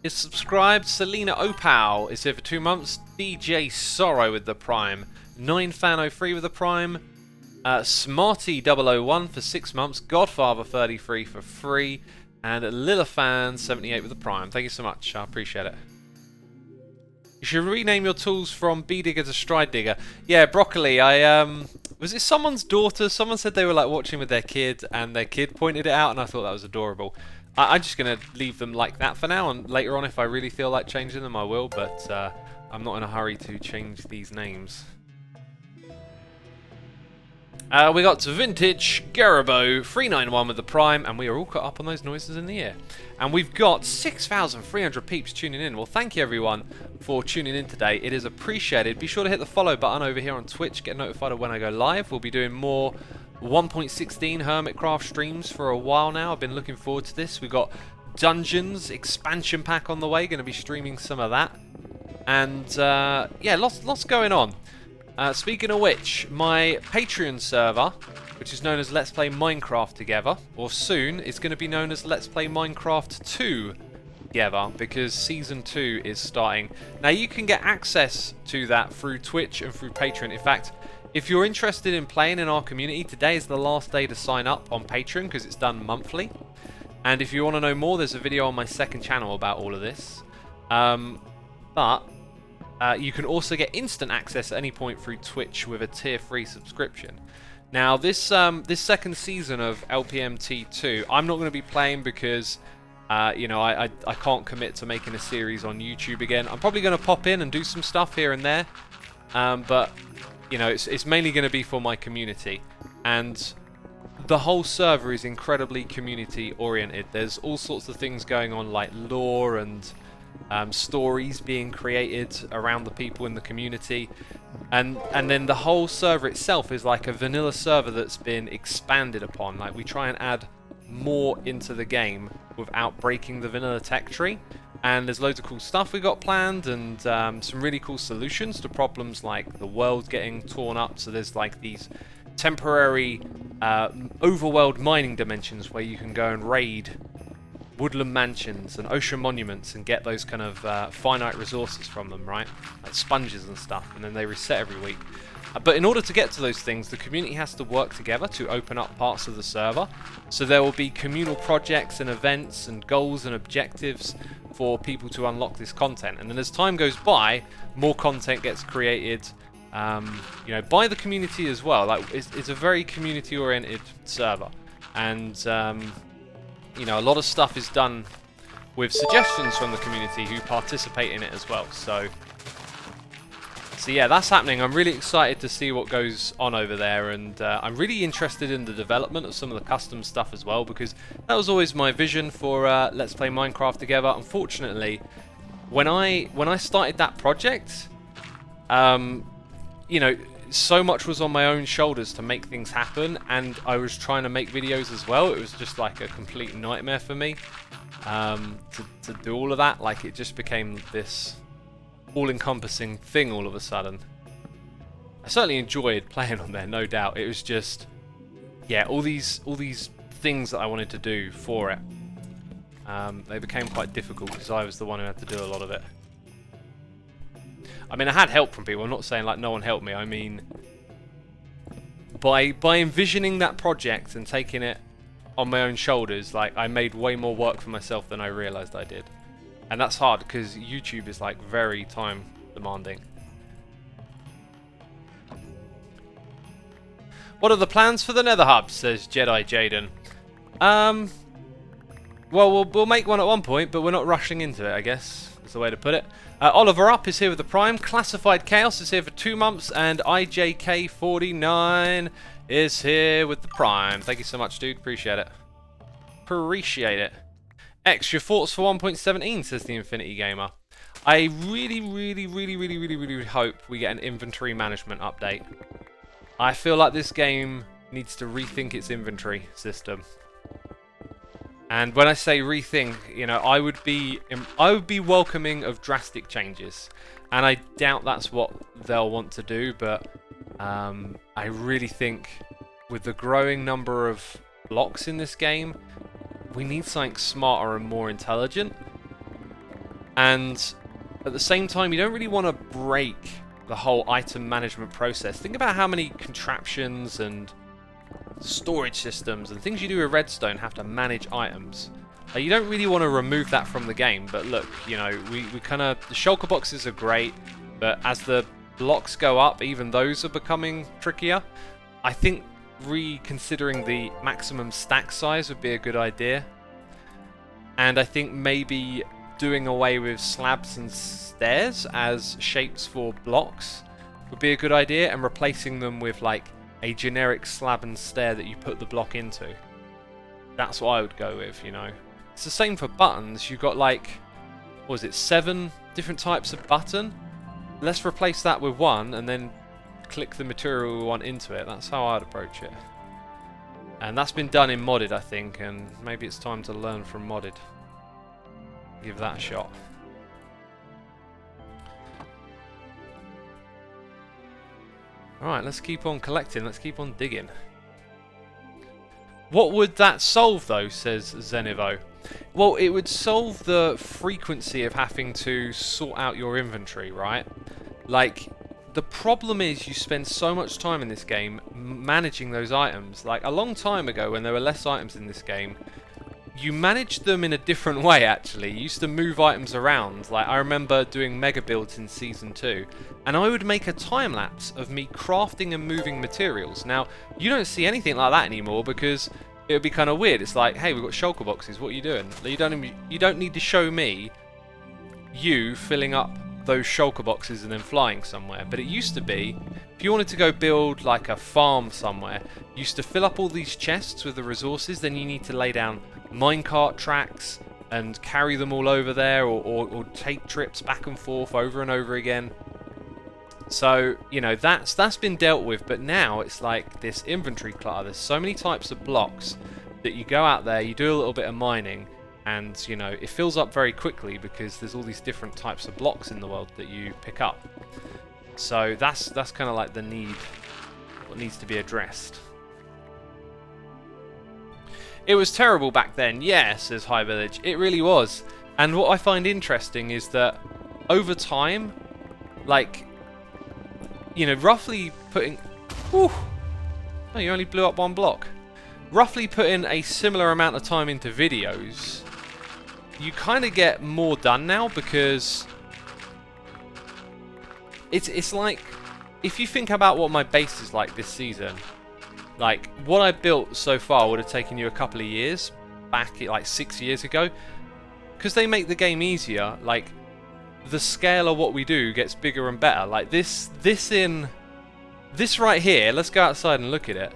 is subscribed. Selena Opal is here for 2 months. DJ Sorrow with the Prime. 9fan03 with the Prime. Smarty001 for 6 months. Godfather 33 for free. And Lilafan 78 with the Prime. Thank you so much. I appreciate it. You should rename your tools from Bee Digger to Stride Digger. Yeah, Broccoli, was it someone's daughter? Someone said they were like watching with their kid, and their kid pointed it out, and I thought that was adorable. I'm just going to leave them like that for now, and later on if I really feel like changing them I will, but I'm not in a hurry to change these names. We got Vintage Garabo 391 with the Prime, and we are all caught up on those noises in the ear. And we've got 6,300 peeps tuning in. Well, thank you everyone for tuning in today. It is appreciated. Be sure to hit the follow button over here on Twitch. Get notified of when I go live. We'll be doing more 1.16 Hermitcraft streams for a while now. I've been looking forward to this. We've got Dungeons expansion pack on the way. Going to be streaming some of that. And yeah, lots going on. Speaking of which, my Patreon server, which is known as Let's Play Minecraft Together, or soon is going to be known as Let's Play Minecraft 2 Together, because Season 2 is starting. Now you can get access to that through Twitch and through Patreon. In fact, if you're interested in playing in our community, today is the last day to sign up on Patreon because it's done monthly. And if you want to know more, there's a video on my second channel about all of this. But you can also get instant access at any point through Twitch with a tier 3 subscription. Now this this second season of LPMT2, I'm not going to be playing because you know, I can't commit to making a series on YouTube again. I'm probably going to pop in and do some stuff here and there, but you know, it's mainly going to be for my community. And the whole server is incredibly community oriented. There's all sorts of things going on, like lore and stories being created around the people in the community, and then the whole server itself is like a vanilla server that's been expanded upon. Like, we try and add more into the game without breaking the vanilla tech tree, and there's loads of cool stuff we got planned, and some really cool solutions to problems like the world getting torn up. So there's like these temporary overworld mining dimensions where you can go and raid woodland mansions and ocean monuments and get those kind of finite resources from them, right? Like sponges and stuff, and then they reset every week. But in order to get to those things, the community has to work together to open up parts of the server. So there will be communal projects and events and goals and objectives for people to unlock this content. And then as time goes by, more content gets created, you know, by the community as well. Like, it's a very community-oriented server, and you know, a lot of stuff is done with suggestions from the community who participate in it as well. So yeah, that's happening. I'm really excited to see what goes on over there, and I'm really interested in the development of some of the custom stuff as well, because that was always my vision for Let's Play Minecraft Together. Unfortunately, when I started that project, you know, so much was on my own shoulders to make things happen, and I was trying to make videos as well. It was just like a complete nightmare for me to do all of that. Like, it just became this all-encompassing thing all of a sudden. I certainly enjoyed playing on there, no doubt. It was just, yeah, all these things that I wanted to do for it, they became quite difficult because I was the one who had to do a lot of it. I mean, I had help from people. I'm not saying like no one helped me. I mean, by envisioning that project and taking it on my own shoulders, like, I made way more work for myself than I realized I did. And that's hard because YouTube is like very time demanding. What are the plans for the Nether hub, says Jedi Jaden. Well, we'll make one at one point, but we're not rushing into it, I guess. That's the way to put it. Oliver Up is here with the Prime. Classified Chaos is here for 2 months. And IJK49 is here with the Prime. Thank you so much, dude. Appreciate it. Appreciate it. X, your thoughts for 1.17, says the Infinity Gamer. I really hope we get an inventory management update. I feel like this game needs to rethink its inventory system. And when I say rethink, you know, I would be welcoming of drastic changes, and I doubt that's what they'll want to do. But I really think with the growing number of blocks in this game, we need something smarter and more intelligent. And at the same time, you don't really want to break the whole item management process. Think about how many contraptions and storage systems and things you do with redstone have to manage items. You don't really want to remove that from the game. But look, you know, we kind of, the shulker boxes are great, but as the blocks go up, even those are becoming trickier. I think reconsidering the maximum stack size would be a good idea. And I think maybe doing away with slabs and stairs as shapes for blocks would be a good idea, and replacing them with like a generic slab and stair that you put the block into. That's what I would go with, you know. It's the same for buttons. You've got like, what was it, 7 different types of button? Let's replace that with one and then click the material we want into it. That's how I'd approach it. And that's been done in modded, I think, and maybe it's time to learn from modded. give that a shot. Alright, let's keep on collecting, let's keep on digging. What would that solve though, says Zenivo? Well, it would solve the frequency of having to sort out your inventory, right? Like, the problem is you spend so much time in this game managing those items. Like, a long time ago when there were less items in this game, you managed them in a different way, actually. You used to move items around. Like, I remember doing mega builds in Season 2, and I would make a time-lapse of me crafting and moving materials. Now, you don't see anything like that anymore because it would be kind of weird. It's like, hey, we've got shulker boxes, what are you doing? You don't need to show me you filling up those shulker boxes and then flying somewhere. But it used to be, if you wanted to go build like a farm somewhere, you used to fill up all these chests with the resources, then you need to lay down minecart tracks and carry them all over there, or take trips back and forth over and over again. So, you know, that's been dealt with, but now it's like this inventory clutter. There's so many types of blocks that you go out there, you do a little bit of mining, and, you know, it fills up very quickly because there's all these different types of blocks in the world that you pick up. So that's kind of like the need, what needs to be addressed. It was terrible back then, yeah, says High Village. It really was. And what I find interesting is that over time, like, you know, roughly putting... Whew, oh, you only blew up one block. Roughly putting a similar amount of time into videos, you kind of get more done now because it's like, if you think about what my base is like this season, like what I built so far would have taken you a couple of years back, like 6 years ago, because they make the game easier. Like, the scale of what we do gets bigger and better. Like this right here, let's go outside and look at it.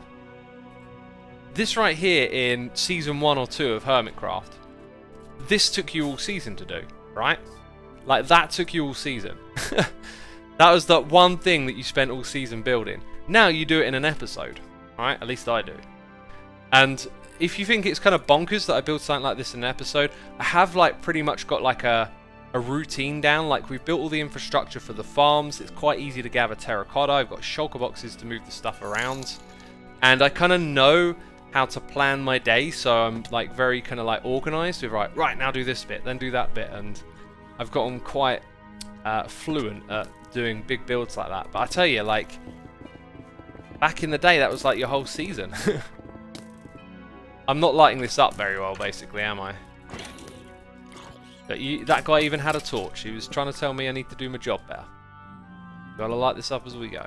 This right here in Season 1 or 2 of Hermitcraft, this took you all season to do, right? Like, that took you all season. That was the one thing that you spent all season building. Now you do it in an episode, right? At least I do. And if you think it's kind of bonkers that I build something like this in an episode, I have like pretty much got like a routine down. Like, we've built all the infrastructure for the farms. It's quite easy to gather terracotta. I've got shulker boxes to move the stuff around. And I kind of know how to plan my day, so I'm like very kind of like organized with right now do this bit, then do that bit, and I've gotten quite fluent at doing big builds like that. But I tell you, like, back in the day, that was like your whole season. I'm not lighting this up very well, basically, am I? But that guy even had a torch. He was trying to tell me I need to do my job better. Gotta light this up as we go.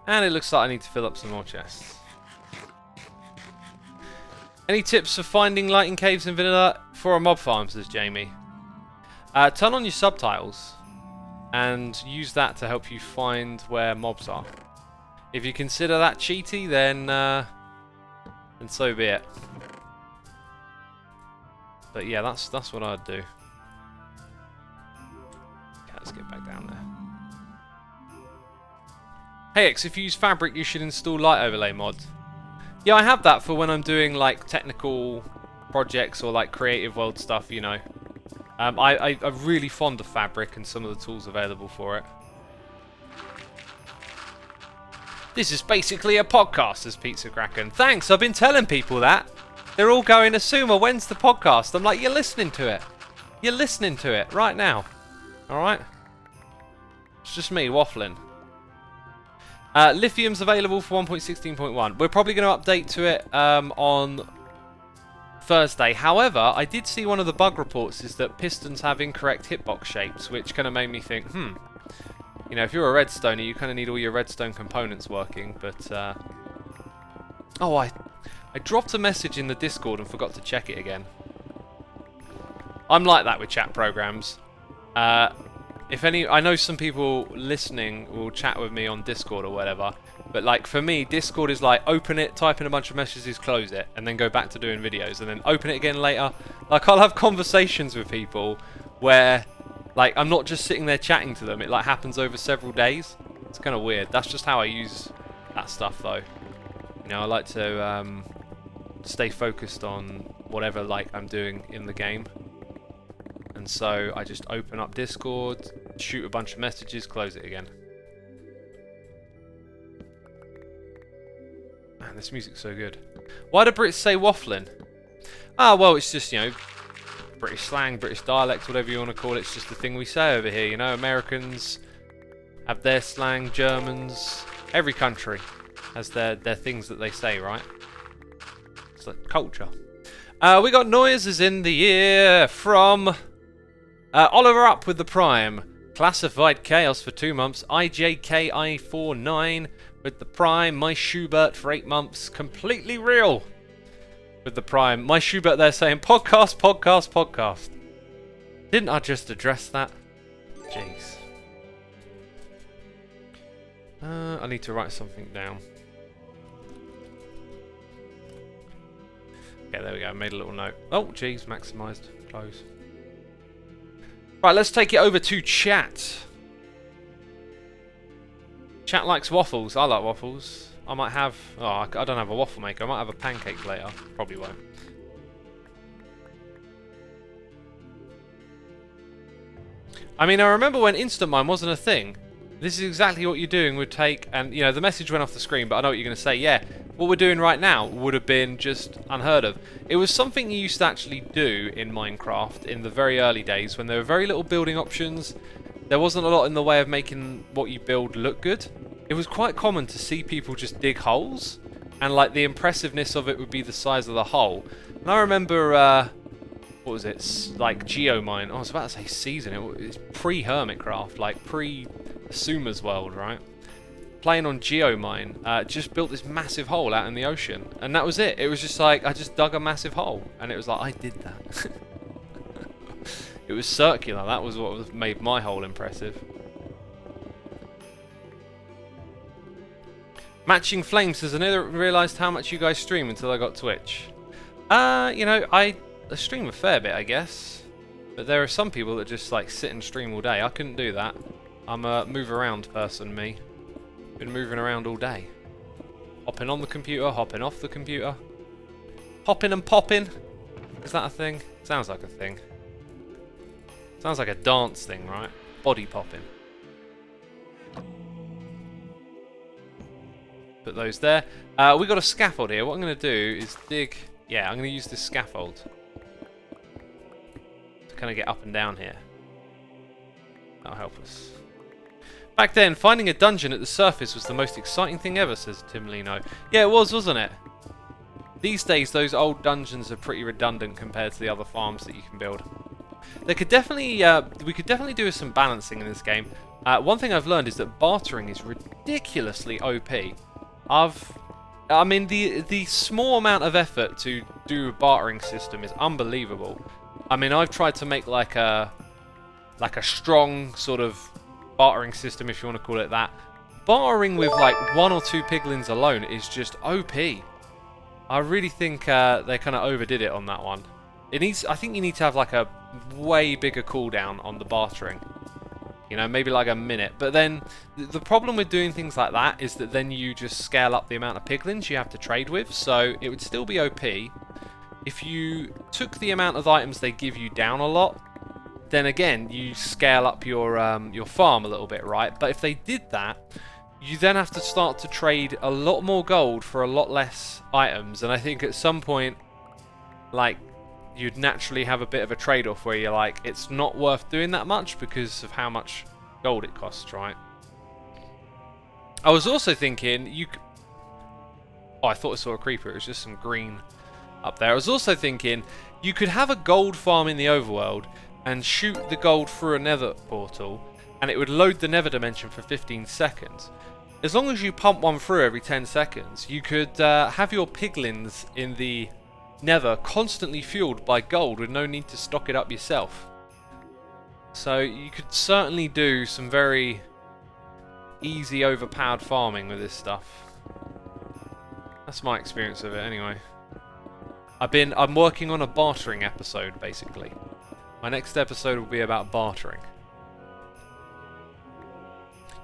And it looks like I need to fill up some more chests. Any tips for finding lighting caves in vanilla for a mob farm, says Jamie? Turn on your subtitles and use that to help you find where mobs are. If you consider that cheaty, then so be it. But yeah, that's what I'd do. Okay, let's get back down there. Hey X, if you use Fabric, you should install Light Overlay mod. Yeah, I have that for when I'm doing like technical projects or like creative world stuff, you know. I'm really fond of Fabric and some of the tools available for it. This is basically a podcast, says Pizza Kraken. Thanks, I've been telling people that. They're all going, Asuma, when's the podcast? I'm like, you're listening to it. You're listening to it right now. Alright? It's just me waffling. Lithium's available for 1.16.1. We're probably going to update to it on Thursday. However, I did see one of the bug reports is that pistons have incorrect hitbox shapes, which kind of made me think, you know, if you're a redstoner, you kind of need all your redstone components working. But, oh, I dropped a message in the Discord and forgot to check it again. I'm like that with chat programs. I know some people listening will chat with me on Discord or whatever, but like for me, Discord is like open it, type in a bunch of messages, close it, and then go back to doing videos, and then open it again later. Like, I'll have conversations with people where like I'm not just sitting there chatting to them, it like happens over several days. It's kind of weird. That's just how I use that stuff though. You know, I like to stay focused on whatever like I'm doing in the game. And so I just open up Discord, shoot a bunch of messages, close it again. Man, this music's so good. Why do Brits say waffling? Ah, well, it's just, you know, British slang, British dialect, whatever you want to call it. It's just the thing we say over here, you know. Americans have their slang, Germans, every country has their things that they say, right? It's like culture. We got noises in the ear from Oliver Up with the Prime. Classified Chaos for 2 months. IJKI49 with the Prime. My Schubert for 8 months. Completely real with the Prime. My Schubert there saying podcast, podcast, podcast. Didn't I just address that? Jeez. I need to write something down. Okay, there we go. I made a little note. Oh, jeez, maximised. Close. Right, let's take it over to chat. Chat likes waffles. I like waffles. I might have... Oh, I don't have a waffle maker. I might have a pancake later. Probably won't. I mean, I remember when Instant Mine wasn't a thing. This is exactly what you're doing would take... And, you know, the message went off the screen, but I know what you're going to say. Yeah, what we're doing right now would have been just unheard of. It was something you used to actually do in Minecraft in the very early days when there were very little building options. There wasn't a lot in the way of making what you build look good. It was quite common to see people just dig holes, and like the impressiveness of it would be the size of the hole. And I remember, what was it, like Geomine, I was about to say Season, it's pre-Hermitcraft, like pre-Suma's World, right? Playing on Geomine, just built this massive hole out in the ocean, and that was it. It was just like, I just dug a massive hole, and it was like, I did that. It was circular, that was what made my hole impressive. Matching Flames says, I never realised how much you guys stream until I got Twitch. You know, I stream a fair bit, I guess. But there are some people that just like sit and stream all day. I couldn't do that. I'm a move around person, me. Been moving around all day. Hopping on the computer, hopping off the computer. Hopping and popping. Is that a thing? Sounds like a thing. Sounds like a dance thing, right? Body popping. Put those there. We got a scaffold here. What I'm going to do is dig... Yeah, I'm going to use this scaffold to kind of get up and down here. That'll help us. Back then, finding a dungeon at the surface was the most exciting thing ever, says Tim Lino. Yeah, it was, wasn't it? These days, those old dungeons are pretty redundant compared to the other farms that you can build. They could definitely, we could definitely do some balancing in this game. One thing I've learned is that bartering is ridiculously OP. I mean, the small amount of effort to do a bartering system is unbelievable. I mean, I've tried to make like a strong sort of bartering system, if you want to call it that. Bartering with like 1 or 2 piglins alone is just OP. I really think they kind of overdid it on that one. It needs. I think you need to have like a way bigger cooldown on the bartering. You know, maybe like a minute. But then the problem with doing things like that is that then you just scale up the amount of piglins you have to trade with. So it would still be OP if you took the amount of items they give you down a lot. Then again, you scale up your farm a little bit, right? But if they did that, you then have to start to trade a lot more gold for a lot less items. And I think at some point, like, you'd naturally have a bit of a trade-off where you're like, it's not worth doing that much because of how much gold it costs, right? I was also thinking, oh, I thought I saw a creeper. It was just some green up there. I was also thinking, you could have a gold farm in the overworld and shoot the gold through a nether portal, and it would load the nether dimension for 15 seconds. As long as you pump one through every 10 seconds, you could have your piglins in the nether constantly fueled by gold with no need to stock it up yourself. So you could certainly do some very easy overpowered farming with this stuff. That's my experience of it anyway. I'm working on a bartering episode basically. My next episode will be about bartering.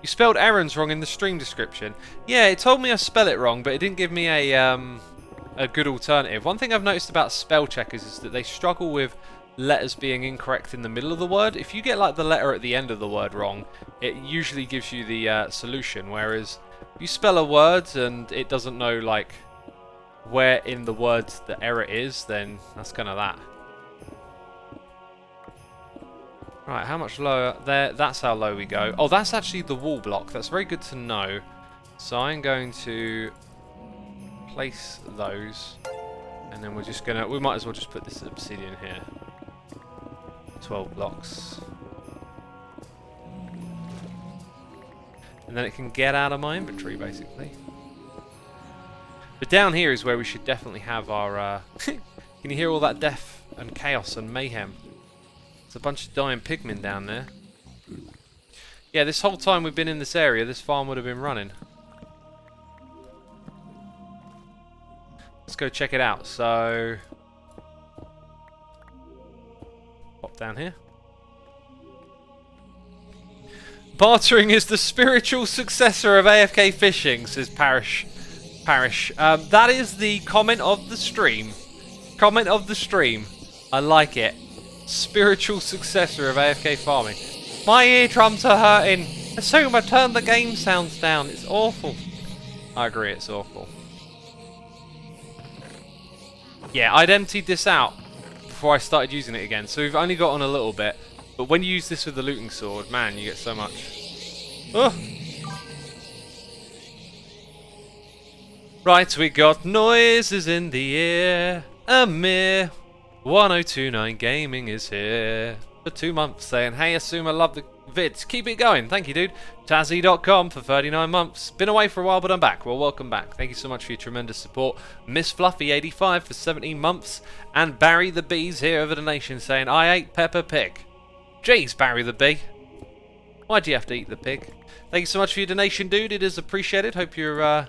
You spelled errands wrong in the stream description. Yeah, it told me I spell it wrong, but it didn't give me a a good alternative. One thing I've noticed about spell checkers is that they struggle with letters being incorrect in the middle of the word. If you get like the letter at the end of the word wrong, it usually gives you the solution, whereas if you spell a word and it doesn't know like where in the words the error is, then that's kind of that. Right, how much lower? There, that's how low we go. Oh, that's actually the wall block. That's very good to know. So I'm going to place those, and then we're just gonna, we might as well just put this obsidian here. 12 blocks. And then it can get out of my inventory, basically. But down here is where we should definitely have our... Can you hear all that death and chaos and mayhem? There's a bunch of dying pigmen down there. Yeah, this whole time we've been in this area, this farm would have been running. Let's go check it out. So... pop down here. Bartering is the spiritual successor of AFK fishing, says Parish. That is the comment of the stream. Comment of the stream. I like it. Spiritual successor of AFK farming. My eardrums are hurting. Assume I turn the game sounds down. It's awful. I agree, it's awful. Yeah, I'd emptied this out before I started using it again, so we've only got on a little bit. But when you use this with the looting sword, man, you get so much. Oh. Right, we got noises in the air. A mere 1029 Gaming is here for 2 months saying, hey, assume I love the vids. Keep it going. Thank you, dude. Tazzy.com for 39 months. Been away for a while, but I'm back. Well, welcome back. Thank you so much for your tremendous support. Miss Fluffy85 for 17 months. And Barry the Bees here over the nation saying, I ate Peppa Pig. Jeez, Barry the Bee. Why'd you have to eat the pig? Thank you so much for your donation, dude. It is appreciated. Hope you're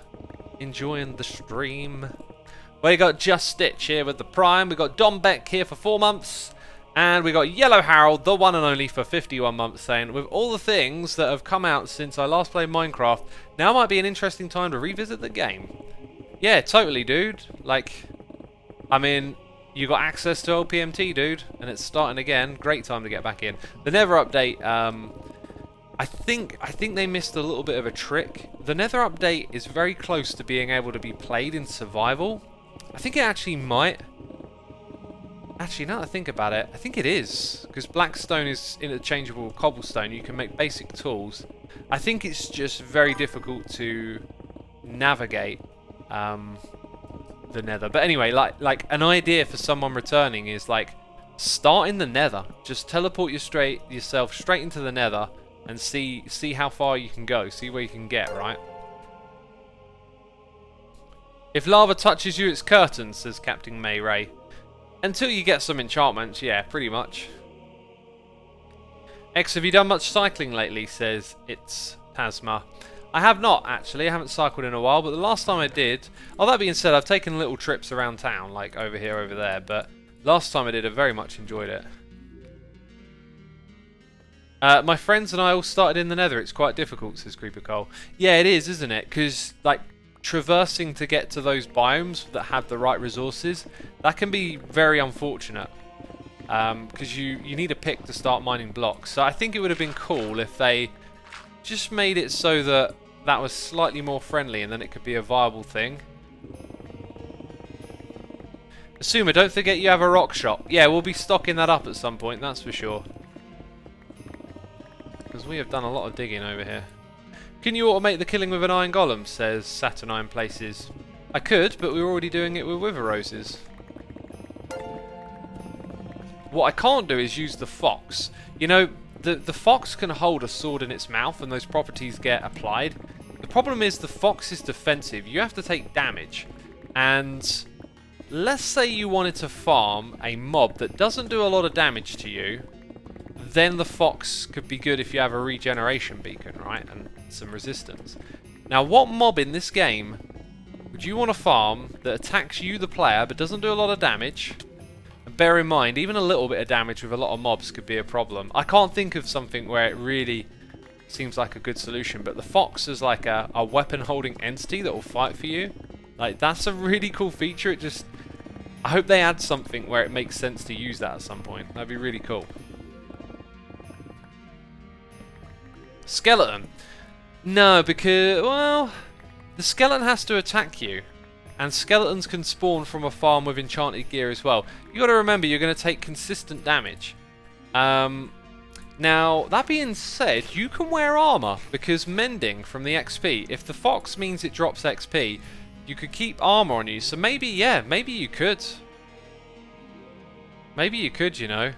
enjoying the stream. We got Just Stitch here with the Prime. We got Don Beck here for 4 months. And we got Yellow Harold, the one and only, for 51 months, saying, with all the things that have come out since I last played Minecraft, now might be an interesting time to revisit the game. Yeah, totally, dude. Like, I mean, you got access to LPMT, dude, and it's starting again. Great time to get back in. The Nether update, I think they missed a little bit of a trick. The Nether update is very close to being able to be played in survival. I think it actually might. Actually, now that I think about it, I think it is. Because Blackstone is interchangeable with cobblestone. You can make basic tools. I think it's just very difficult to navigate the Nether. But anyway, like an idea for someone returning is like, start in the Nether. Just teleport yourself straight into the Nether and see how far you can go. See where you can get, right? If lava touches you, it's curtains, says Captain May Ray. Until you get some enchantments, yeah, pretty much. X, have you done much cycling lately, says It's Tasma. I have not, actually. I haven't cycled in a while, but the last time I did... Oh, that being said, I've taken little trips around town, like over here, over there, but last time I did, I very much enjoyed it. My friends and I all started in the Nether. It's quite difficult, says Creeper Cole. Yeah, it is, isn't it? Because, like, traversing to get to those biomes that have the right resources, that can be very unfortunate. Because you need a pick to start mining blocks. So I think it would have been cool if they just made it so that that was slightly more friendly and then it could be a viable thing. Asuma, don't forget you have a rock shop. Yeah, we'll be stocking that up at some point, that's for sure. Because we have done a lot of digging over here. Can you automate the killing with an iron golem, says Saturnine Places. I could, but we were already doing it with wither roses. What I can't do is use the fox. You know, the fox can hold a sword in its mouth and those properties get applied. The problem is the fox is defensive. You have to take damage. And let's say you wanted to farm a mob that doesn't do a lot of damage to you. Then the fox could be good if you have a regeneration beacon, right? And some resistance. Now, what mob in this game would you want to farm that attacks you, the player, but doesn't do a lot of damage? And bear in mind, even a little bit of damage with a lot of mobs could be a problem. I can't think of something where it really seems like a good solution, but the fox is like a weapon-holding entity that will fight for you. Like, that's a really cool feature. It just... I hope they add something where it makes sense to use that at some point. That'd be really cool. Skeleton. No, because, well, the skeleton has to attack you. And skeletons can spawn from a farm with enchanted gear as well. You got to remember, you're going to take consistent damage. Now, that being said, you can wear armor, because mending from the XP, if the fox means it drops XP, you could keep armor on you. So maybe, yeah, maybe you could. Maybe you could, you know.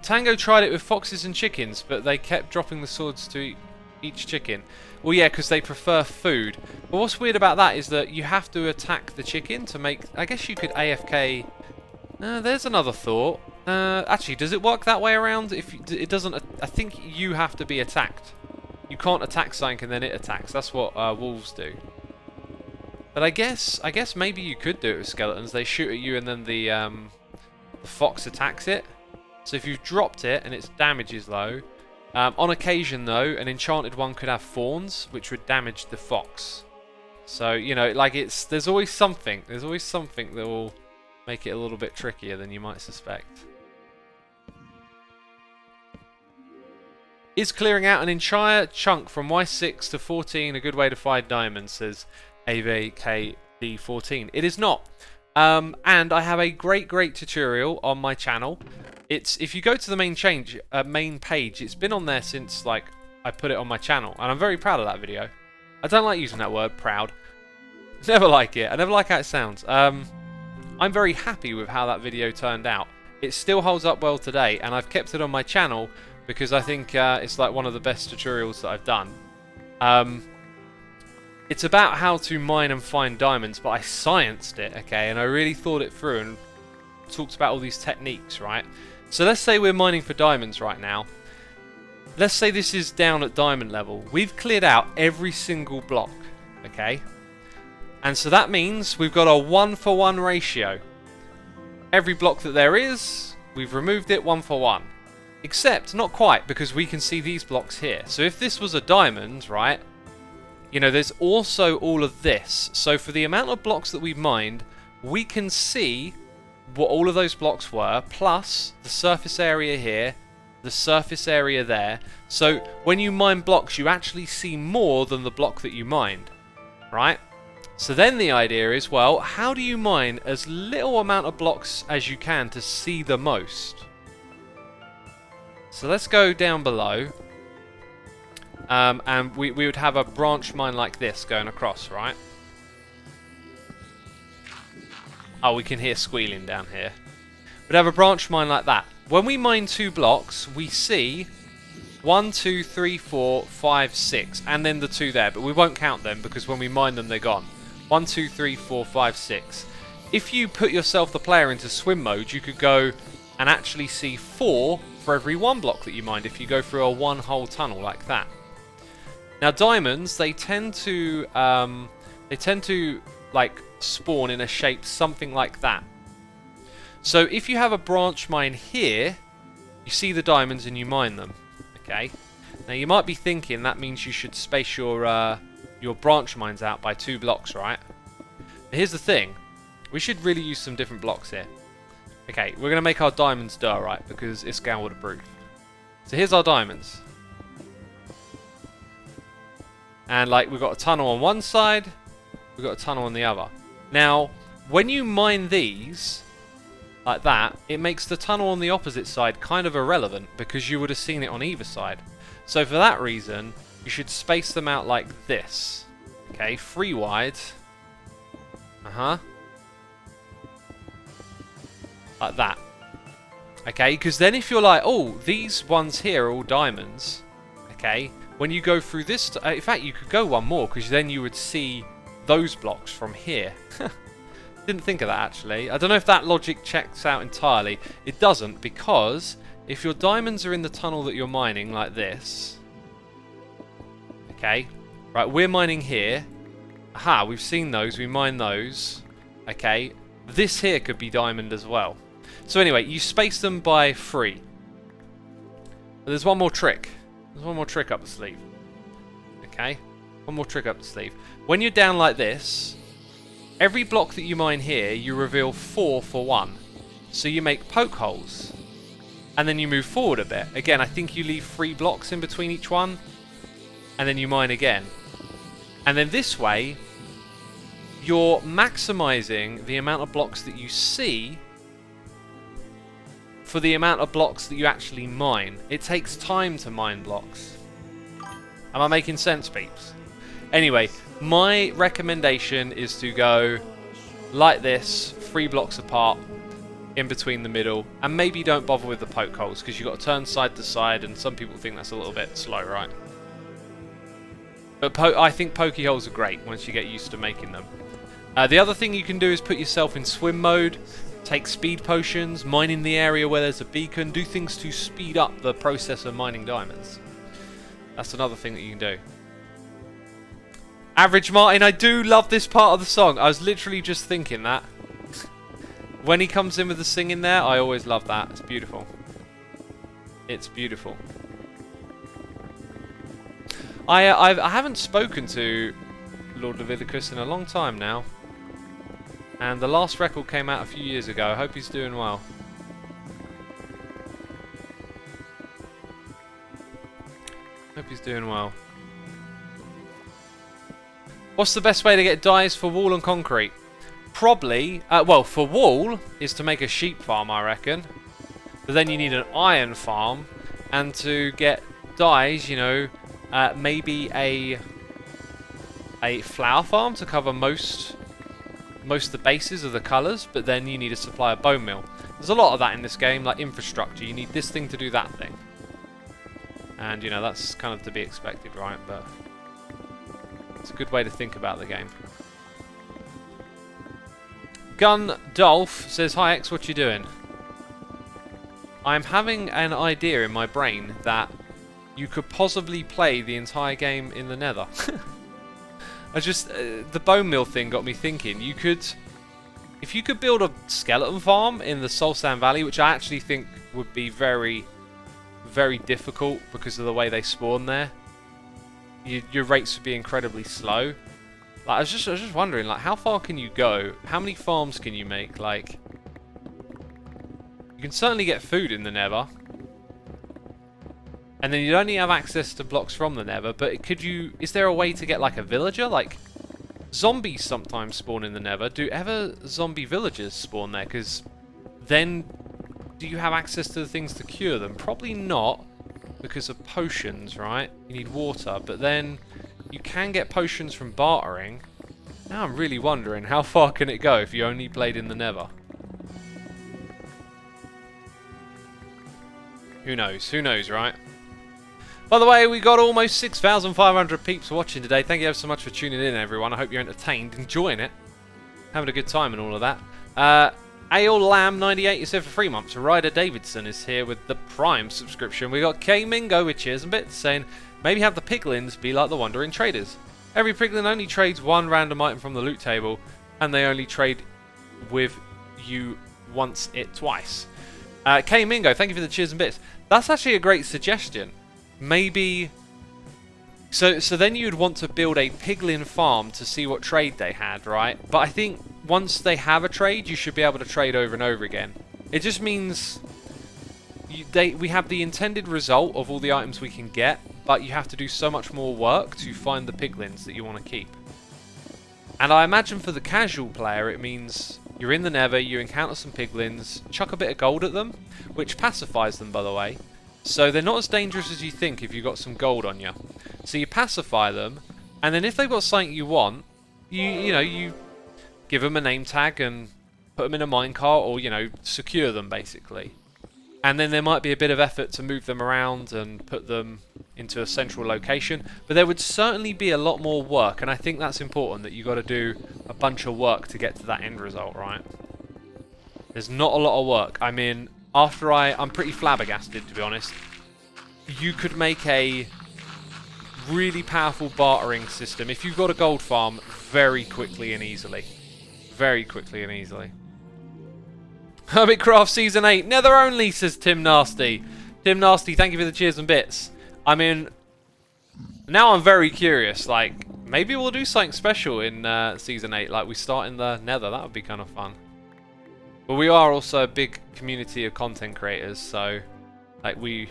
Tango tried it with foxes and chickens, but they kept dropping the swords to each chicken. Well, yeah, because they prefer food. But what's weird about that is that you have to attack the chicken to make... I guess you could AFK... there's another thought. Actually, does it work that way around? If it doesn't... I think you have to be attacked. You can't attack something and then it attacks. That's what wolves do. But I guess maybe you could do it with skeletons. They shoot at you and then the fox attacks it. So if you've dropped it and its damage is low... on occasion, though, an enchanted one could have thorns, which would damage the fox. So, you know, like there's always something. There's always something that will make it a little bit trickier than you might suspect. Is clearing out an entire chunk from Y6 to 14 a good way to find diamonds, says AVKD14. It is not. And I have a great tutorial on my channel. If you go to the main page, it's been on there since like I put it on my channel, and I'm very proud of that video. I don't like using that word, proud. Never like it. I never like how it sounds. I'm very happy with how that video turned out. It still holds up well today, and I've kept it on my channel because I think it's like one of the best tutorials that I've done. It's about how to mine and find diamonds, but I scienced it, okay, and I really thought it through and talked about all these techniques, right? So let's say we're mining for diamonds right now. Let's say this is down at diamond level. We've cleared out every single block, okay? And so that means we've got a 1-for-1 ratio. Every block that there is, we've removed it 1-for-1. Except, not quite, because we can see these blocks here. So if this was a diamond, right, you know, there's also all of this. So for the amount of blocks that we've mined, we can see what all of those blocks were, plus the surface area here, the surface area there. So when you mine blocks, you actually see more than the block that you mined, right? So then the idea is, well, how do you mine as little amount of blocks as you can to see the most? So let's go down below. And we would have a branch mine like this going across, right? Oh, we can hear squealing down here. We'd have a branch mine like that. When we mine 2 blocks, we see 1, 2, 3, 4, 5, 6, and then the 2 there, but we won't count them because when we mine them, they're gone. 1, 2, 3, 4, 5, 6. If you put yourself, the player, into swim mode, you could go and actually see 4 for every 1 block that you mined if you go through a 1-hole tunnel like that. Now diamonds, they tend to like spawn in a shape something like that. So if you have a branch mine here, you see the diamonds and you mine them. Okay. Now you might be thinking that means you should space your branch mines out by 2 blocks, right? But here's the thing: we should really use some different blocks here. Okay, we're gonna make our diamonds diorite because it's Galwood approved. So here's our diamonds. And like we've got a tunnel on one side, we've got a tunnel on the other. Now, when you mine these like that, it makes the tunnel on the opposite side kind of irrelevant because you would have seen it on either side. So for that reason, you should space them out like this. Okay, 3 wide. Like that. Okay, because then if you're like, oh, these ones here are all diamonds. Okay, when you go through this, in fact, you could go one more because then you would see those blocks from here. Didn't think of that actually. I don't know if that logic checks out entirely. It doesn't, because if your diamonds are in the tunnel that you're mining like this, okay, right, we're mining here. Aha, we've seen those, we mine those. Okay, this here could be diamond as well. So anyway, you space them by 3. But there's one more trick. There's one more trick up the sleeve. Okay. One more trick up the sleeve. When you're down like this, every block that you mine here, you reveal 4 for 1. So you make poke holes. And then you move forward a bit. Again, I think you leave 3 blocks in between each one. And then you mine again. And then this way, you're maximizing the amount of blocks that you see for the amount of blocks that you actually mine. It takes time to mine blocks. Am I making sense, peeps? Anyway, my recommendation is to go like this, 3 blocks apart, in between the middle, and maybe don't bother with the poke holes, because you've got to turn side to side, and some people think that's a little bit slow, right? But I think pokey holes are great once you get used to making them. The other thing you can do is put yourself in swim mode, take speed potions, mine in the area where there's a beacon, do things to speed up the process of mining diamonds. That's another thing that you can do. Average Martin, I do love this part of the song. I was literally just thinking that. When he comes in with the singing there, I always love that. It's beautiful. It's beautiful. I haven't spoken to Lord Leviticus in a long time now. And the last record came out a few years ago. I hope he's doing well. Hope he's doing well. What's the best way to get dyes for wall and concrete? Probably, well, for wall is to make a sheep farm, I reckon. But then you need an iron farm, and to get dyes, you know, maybe a flower farm to cover most of the bases of the colours. But then you need to supply a bone mill. There's a lot of that in this game, like infrastructure. You need this thing to do that thing, and you know that's kind of to be expected, right? But it's a good way to think about the game. Gun Dolph says, "Hi X, what you doing?" I'm having an idea in my brain that you could possibly play the entire game in the Nether. The bone mill thing got me thinking. If you could build a skeleton farm in the Soul Sand Valley, which I actually think would be very, very difficult because of the way they spawn there, your rates would be incredibly slow. Like, I was just wondering, like, how far can you go? How many farms can you make? Like, you can certainly get food in the Nether, and then you'd only have access to blocks from the Nether. But could you? Is there a way to get like a villager? Like, zombies sometimes spawn in the Nether. Do ever zombie villagers spawn there? Because then, do you have access to the things to cure them? Probably not, because of potions, right? You need water, but then you can get potions from bartering. Now I'm really wondering, how far can it go if you only played in the Nether? Who knows? Who knows, right? By the way, we got almost 6,500 peeps watching today. Thank you so much for tuning in, everyone. I hope you're entertained, enjoying it, having a good time and all of that. Ale Lamb 98, you said for 3 months. Ryder Davidson is here with the Prime subscription. We got K Mingo with cheers and bits saying, maybe have the piglins be like the Wandering Traders. Every piglin only trades one random item from the loot table, and they only trade with you once it twice. K Mingo, thank you for the cheers and bits. That's actually a great suggestion. Maybe so then you'd want to build a piglin farm to see what trade they had, right? But I think once they have a trade, you should be able to trade over and over again. It just means we have the intended result of all the items we can get, but you have to do so much more work to find the piglins that you want to keep. And I imagine for the casual player, it means you're in the Nether, you encounter some piglins, chuck a bit of gold at them, which pacifies them, by the way. So they're not as dangerous as you think if you've got some gold on you. So you pacify them, and then if they've got something you want, you give them a name tag and put them in a minecart, or secure them basically. And then there might be a bit of effort to move them around and put them into a central location, but there would certainly be a lot more work, and I think that's important, that you got to do a bunch of work to get to that end result, right? There's not a lot of work. I mean, I'm pretty flabbergasted, to be honest. You could make a really powerful bartering system if you've got a gold farm very quickly and easily. Very quickly and easily. Hermitcraft Season 8. Nether only, says Tim Nasty. Tim Nasty, thank you for the cheers and bits. I mean, now I'm very curious. Like, Maybe we'll do something special in Season 8, like we start in the Nether. That would be kind of fun. But we are also a big community of content creators, so like we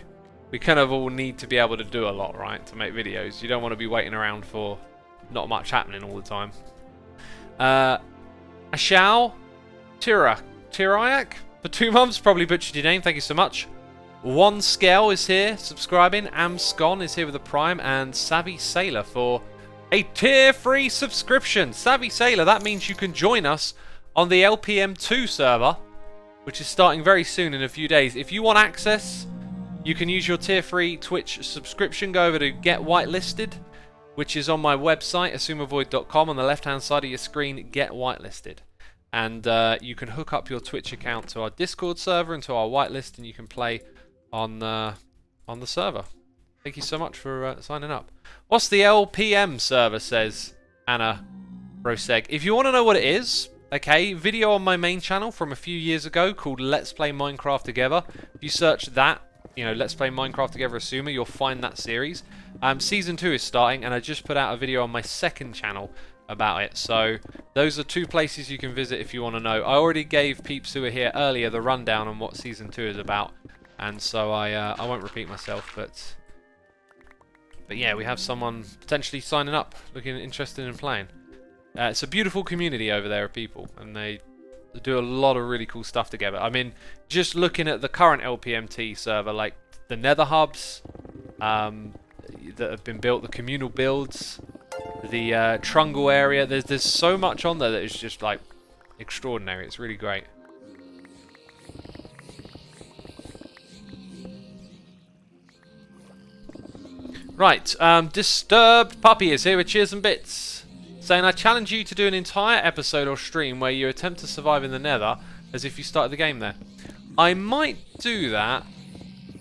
kind of all need to be able to do a lot, right, to make videos. You don't want to be waiting around for not much happening all the time. Ashao Tirayak for 2 months, probably butchered your name, thank you so much. One Scale is here, subscribing. Amscon is here with a Prime, and Savvy Sailor for a tier-free subscription. Savvy Sailor, that means you can join us on the LPM2 server, which is starting very soon in a few days. If you want access, you can use your tier-free Twitch subscription. Go over to Get Whitelisted, which is on my website, assumeavoid.com. On the left-hand side of your screen, Get Whitelisted. And you can hook up your Twitch account to our Discord server and to our whitelist, and you can play on the server. Thank you so much for signing up. What's the LPM server, says Anna Roseg. If you want to know what it is, okay, video on my main channel from a few years ago called Let's Play Minecraft Together. If you search that, you know, Let's Play Minecraft Together Assumer, you'll find that series. Season 2 is starting, and I just put out a video on my second channel about it. So those are 2 places you can visit if you want to know. I already gave peeps who were here earlier the rundown on what Season 2 is about, and so I won't repeat myself, but yeah, we have someone potentially signing up, looking interested in playing. It's a beautiful community over there of people, and they do a lot of really cool stuff together. I mean, just looking at the current LPMT server, like the Nether hubs that have been built, the communal builds, the Trungle area, there's so much on there that is just like extraordinary. It's really great. Right, Disturbed Puppy is here with cheers and bits, saying, I challenge you to do an entire episode or stream where you attempt to survive in the Nether as if you started the game there. I might do that.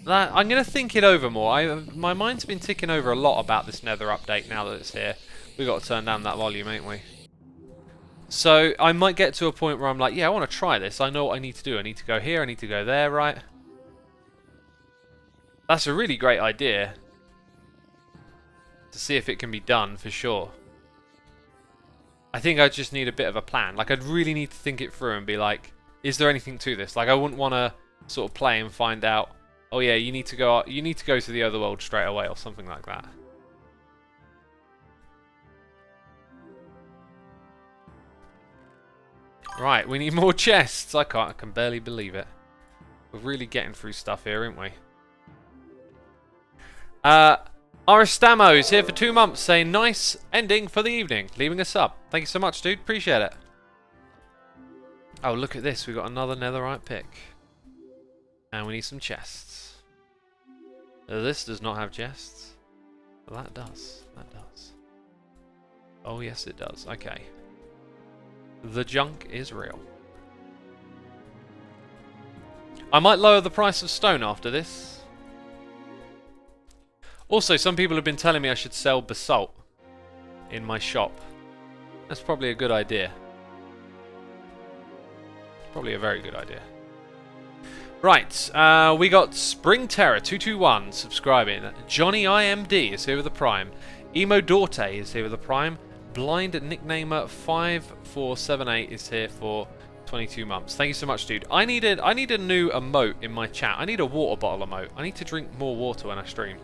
I'm going to think it over more. My mind's been ticking over a lot about this Nether update now that it's here. We've got to turn down that volume, ain't we? So I might get to a point where I'm like, yeah, I want to try this. I know what I need to do. I need to go here, I need to go there, right? That's a really great idea. To see if it can be done, for sure. I think I just need a bit of a plan. Like, I'd really need to think it through and be like, is there anything to this? Like, I wouldn't want to sort of play and find out, oh yeah, you need to go to the other world straight away or something like that. Right, we need more chests. I can barely believe it. We're really getting through stuff here, aren't we? Aristamo is here for 2 months, saying nice ending for the evening, leaving a sub. Thank you so much, dude. Appreciate it. Oh, look at this. We've got another netherite pick. And we need some chests. This does not have chests. Well, that does. That does. Oh, yes, it does. Okay. The junk is real. I might lower the price of stone after this. Also, some people have been telling me I should sell basalt in my shop. That's probably a good idea. Probably a very good idea. Right, we got Spring Terror 221 subscribing. Johnny IMD is here with a Prime. Emo Dorte is here with a Prime. Blind Nicknamer 5478 is here for 22 months. Thank you so much, dude. I need a new emote in my chat. I need a water bottle emote. I need to drink more water when I stream.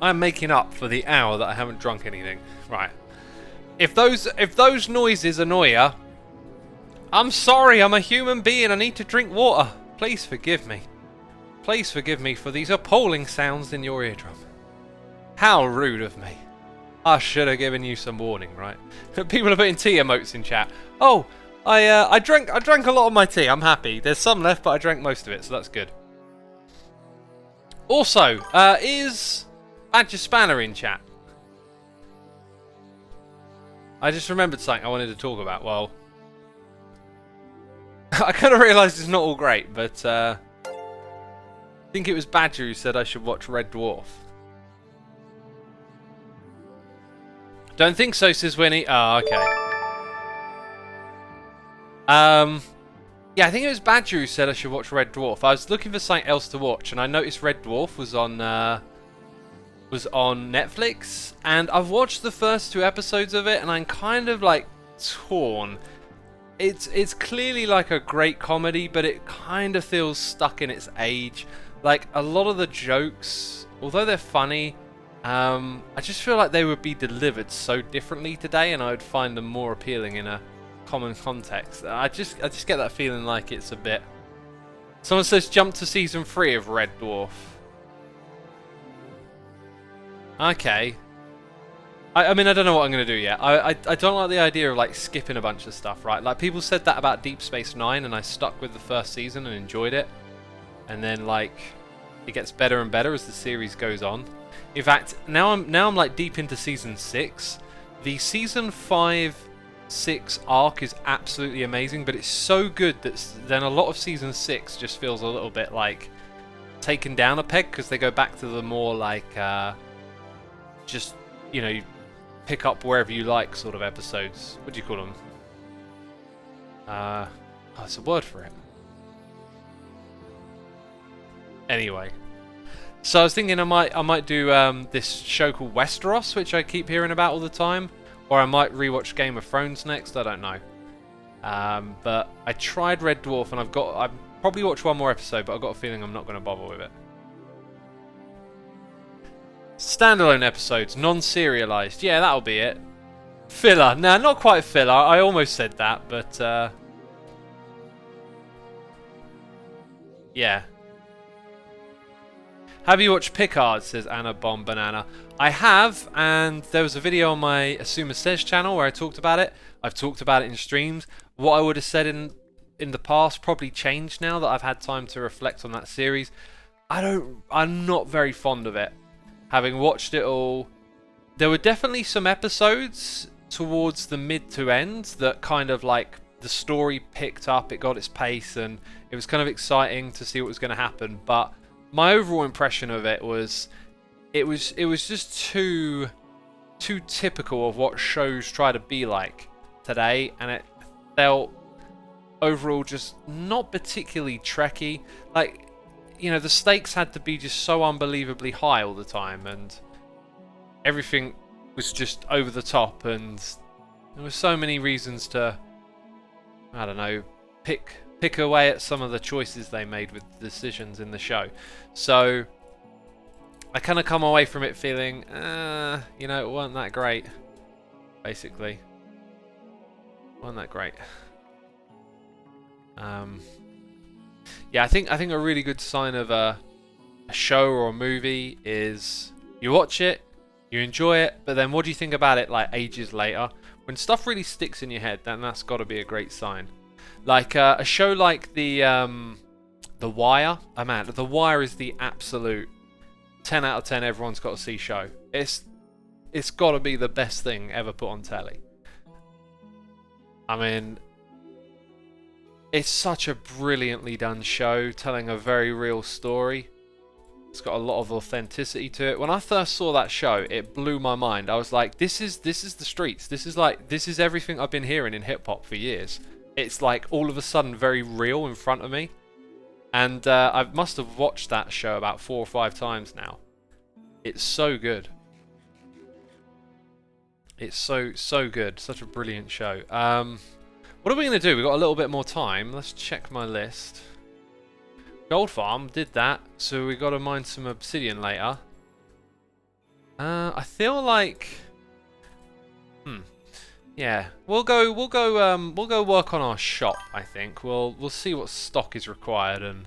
I'm making up for the hour that I haven't drunk anything. Right. If those noises annoy you, I'm sorry, I'm a human being. I need to drink water. Please forgive me. Please forgive me for these appalling sounds in your eardrum. How rude of me. I should have given you some warning, right? People are putting tea emotes in chat. Oh, I drank a lot of my tea. I'm happy. There's some left, but I drank most of it, so that's good. Also, is Badger Spanner in chat? I just remembered something I wanted to talk about. Well, I kind of realised it's not all great, but think it was Badger who said I should watch Red Dwarf. Don't think so, says Winnie. Oh, okay. Yeah, I think it was Badger who said I should watch Red Dwarf. I was looking for something else to watch, and I noticed Red Dwarf was on Netflix, and I've watched the first 2 episodes of it, and I'm kind of like torn. It's clearly like a great comedy, but it kind of feels stuck in its age. Like a lot of the jokes, although they're funny, I just feel like they would be delivered so differently today, and I would find them more appealing in a common context. I just get that feeling like it's a bit. Someone says jump to season 3 of Red Dwarf. Okay. I mean, I don't know what I'm going to do yet. I don't like the idea of like skipping a bunch of stuff, right? Like people said that about Deep Space Nine, and I stuck with the first season and enjoyed it. And then like it gets better and better as the series goes on. In fact, now I'm like deep into season 6. The season 5-6 arc is absolutely amazing, but it's so good that then a lot of season 6 just feels a little bit like taken down a peg, because they go back to the more like just, you know, pick up wherever you like sort of episodes. What do you call them? Oh, it's a word for it. Anyway, so I was thinking I might do this show called Westeros, which I keep hearing about all the time, or I might rewatch Game of Thrones next. I don't know. But I tried Red Dwarf, and I've probably watched one more episode, but I've got a feeling I'm not going to bother with it. Standalone episodes, non-serialized. Yeah, that'll be it. Filler. Nah, not quite filler. I almost said that, but yeah. Have you watched Picard, says Anna Bomb Banana. I have, and there was a video on my Asuma Says channel where I talked about it. I've talked about it in streams. What I would have said in the past probably changed now that I've had time to reflect on that series. I'm not very fond of it. Having watched it all, there were definitely some episodes towards the mid to end that kind of like the story picked up, it got its pace, and it was kind of exciting to see what was going to happen. But my overall impression of it was just too typical of what shows try to be like today, and it felt overall just not particularly Trekky. Like, you know, the stakes had to be just so unbelievably high all the time, and everything was just over the top, and there were so many reasons to, I don't know, pick away at some of the choices they made with the decisions in the show. So I kind of come away from it feeling, you know, it wasn't that great, basically. Wasn't that great. Yeah, I think a really good sign of a show or a movie is you watch it, you enjoy it, but then what do you think about it like ages later? When stuff really sticks in your head, then that's got to be a great sign. Like a show like The Wire. Oh man, The Wire is the absolute 10 out of 10 everyone's got to see show. It's got to be the best thing ever put on telly. I mean, it's such a brilliantly done show, telling a very real story. It's got a lot of authenticity to it. When I first saw that show, it blew my mind. I was like, this is the streets. This is everything I've been hearing in hip hop for years. It's like all of a sudden very real in front of me. And I must have watched that show about 4 or 5 times now. It's so good. It's so good. Such a brilliant show. What are we going to do? We've got a little bit more time. Let's check my list. Gold farm, did that. So we got to mine some obsidian later. I feel like, yeah, we'll go work on our shop. I think we'll see what stock is required and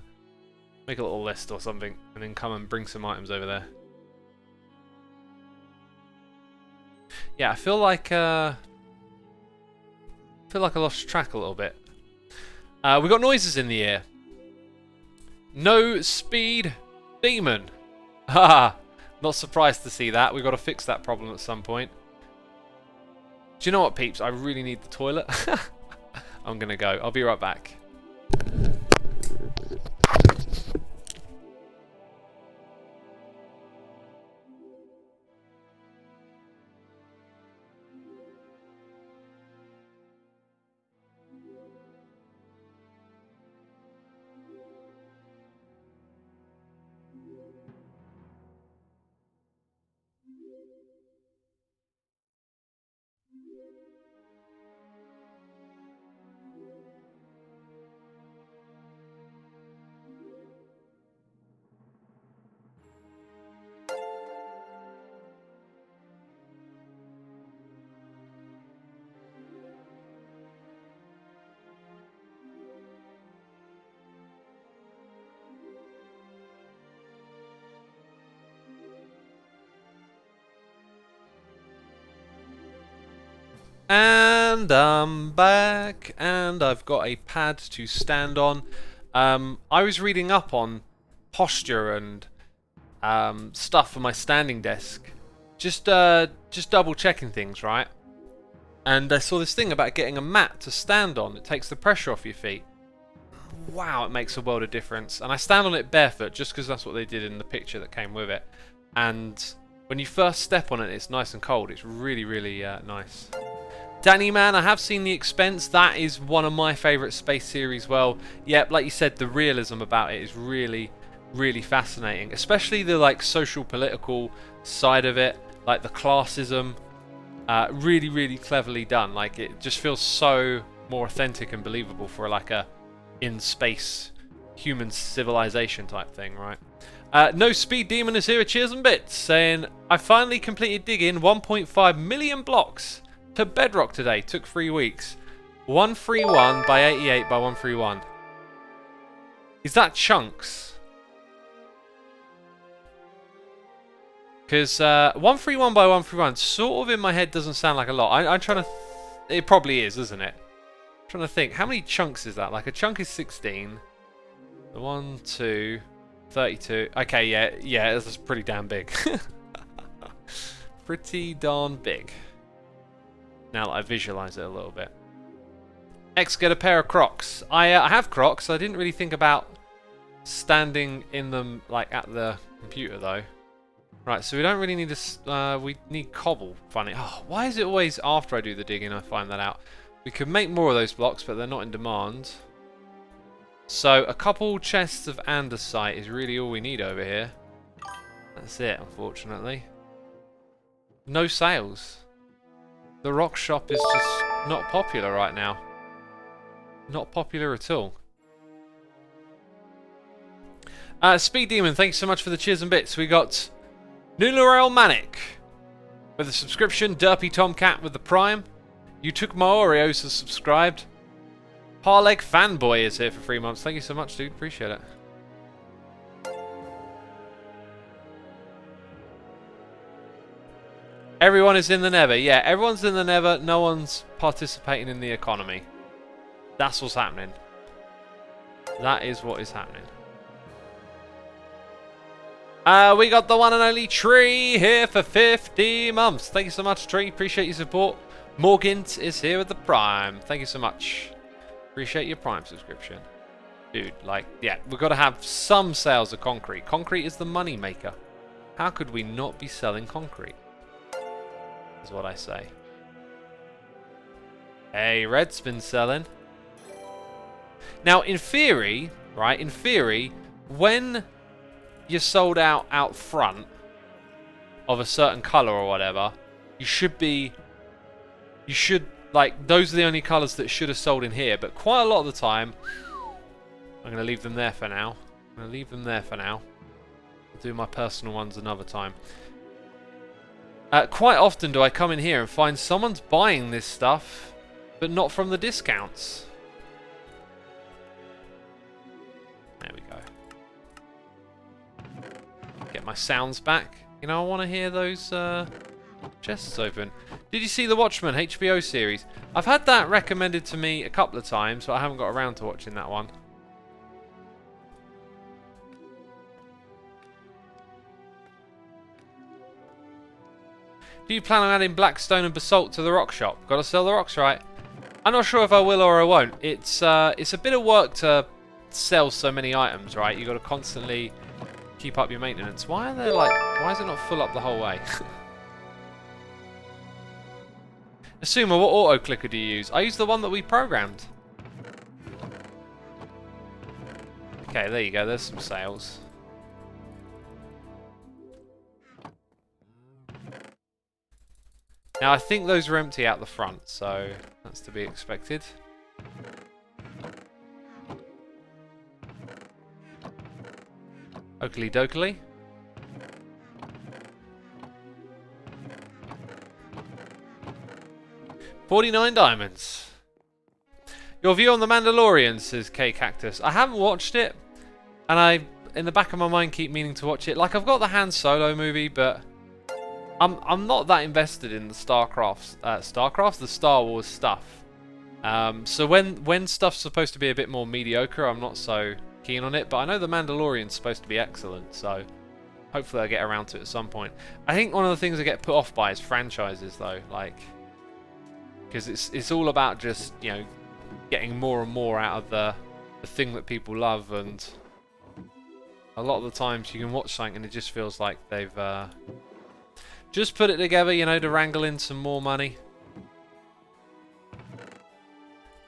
make a little list or something, and then come and bring some items over there. Yeah, I feel like I lost track a little bit. We got noises in the air. No speed demon. Haha. Not surprised to see that. We've got to fix that problem at some point. Do you know what, peeps? I really need the toilet. I'm going to go. I'll be right back. And I'm back, and I've got a pad to stand on. I was reading up on posture and stuff for my standing desk, just double checking things, right? And I saw this thing about getting a mat to stand on. It takes the pressure off your feet. Wow, it makes a world of difference. And I stand on it barefoot just because that's what they did in the picture that came with it. And when you first step on it, it's nice and cold. It's really, really nice. Danny Man, I have seen The Expense. That is one of my favourite space series. Well, yep, like you said, the realism about it is really, really fascinating. Especially the like social political side of it, like the classism. Really, really cleverly done. Like it just feels so more authentic and believable for like a in space human civilization type thing, right? No Speed Demon is here. Cheers and bits, saying I finally completed digging 1.5 million blocks to bedrock today. Took 3 weeks. 131 by 88 by 131. Is that chunks? Because 131 by 131 sort of in my head doesn't sound like a lot. I'm trying to... it probably is, isn't it? I'm trying to think. How many chunks is that? Like a chunk is 16. 1, 2, 32. Okay, yeah, this is pretty damn big. Pretty darn big. Now that I visualize it a little bit. X, get a pair of Crocs. I have Crocs. I didn't really think about standing in them like at the computer though. Right, so we don't really need this. We need cobble. Funny. Oh, why is it always after I do the digging I find that out? We could make more of those blocks, but they're not in demand. So a couple chests of andesite is really all we need over here. That's it, unfortunately. No sales. The rock shop is just not popular right now. Not popular at all. Speed Demon, thanks so much for the cheers and bits. We got Nularail Manic with a subscription. Derpy Tomcat with the Prime. You Took My Oreos has subscribed. Parleg Fanboy is here for 3 months. Thank you so much, dude. Appreciate it. Everyone is in the Nether. Yeah, everyone's in the Nether. No one's participating in the economy. That's what's happening. That is what is happening. We got the one and only Tree here for 50 months. Thank you so much, Tree. Appreciate your support. Morgant is here with the Prime. Thank you so much. Appreciate your Prime subscription. Dude, like, yeah, we've got to have some sales of concrete. Concrete is the money maker. How could we not be selling concrete? Is what I say. Hey, Red's been selling. Now, in theory, right, in theory, when you're sold out front of a certain colour or whatever, you should, like, those are the only colours that should have sold in here, but quite a lot of the time, I'm going to leave them there for now. I'll do my personal ones another time. Quite often do I come in here and find someone's buying this stuff, but not from the discounts. There we go. Get my sounds back. You know, I want to hear those chests open. Did you see The Watchmen HBO series? I've had that recommended to me a couple of times, but I haven't got around to watching that one. Do you plan on adding blackstone and basalt to the rock shop? Gotta sell the rocks, right? I'm not sure if I will or I won't. It's a bit of work to sell so many items, right? You gotta constantly keep up your maintenance. Why is it not full up the whole way? Asuma, what auto clicker do you use? I use the one that we programmed. Okay, there you go. There's some sales. Now, I think those are empty out the front, so that's to be expected. Oakley dokley. $49 diamonds. Your view on The Mandalorian, says K Cactus. I haven't watched it, and I, in the back of my mind, keep meaning to watch it. Like, I've got the Han Solo movie, but I'm not that invested in the the Star Wars stuff. So when stuff's supposed to be a bit more mediocre, I'm not so keen on it. But I know the Mandalorian's supposed to be excellent, so hopefully I'll get around to it at some point. I think one of the things I get put off by is franchises, though, like, because it's all about just, you know, getting more and more out of the thing that people love, and a lot of the times you can watch something and it just feels like they've just put it together, you know, to wrangle in some more money.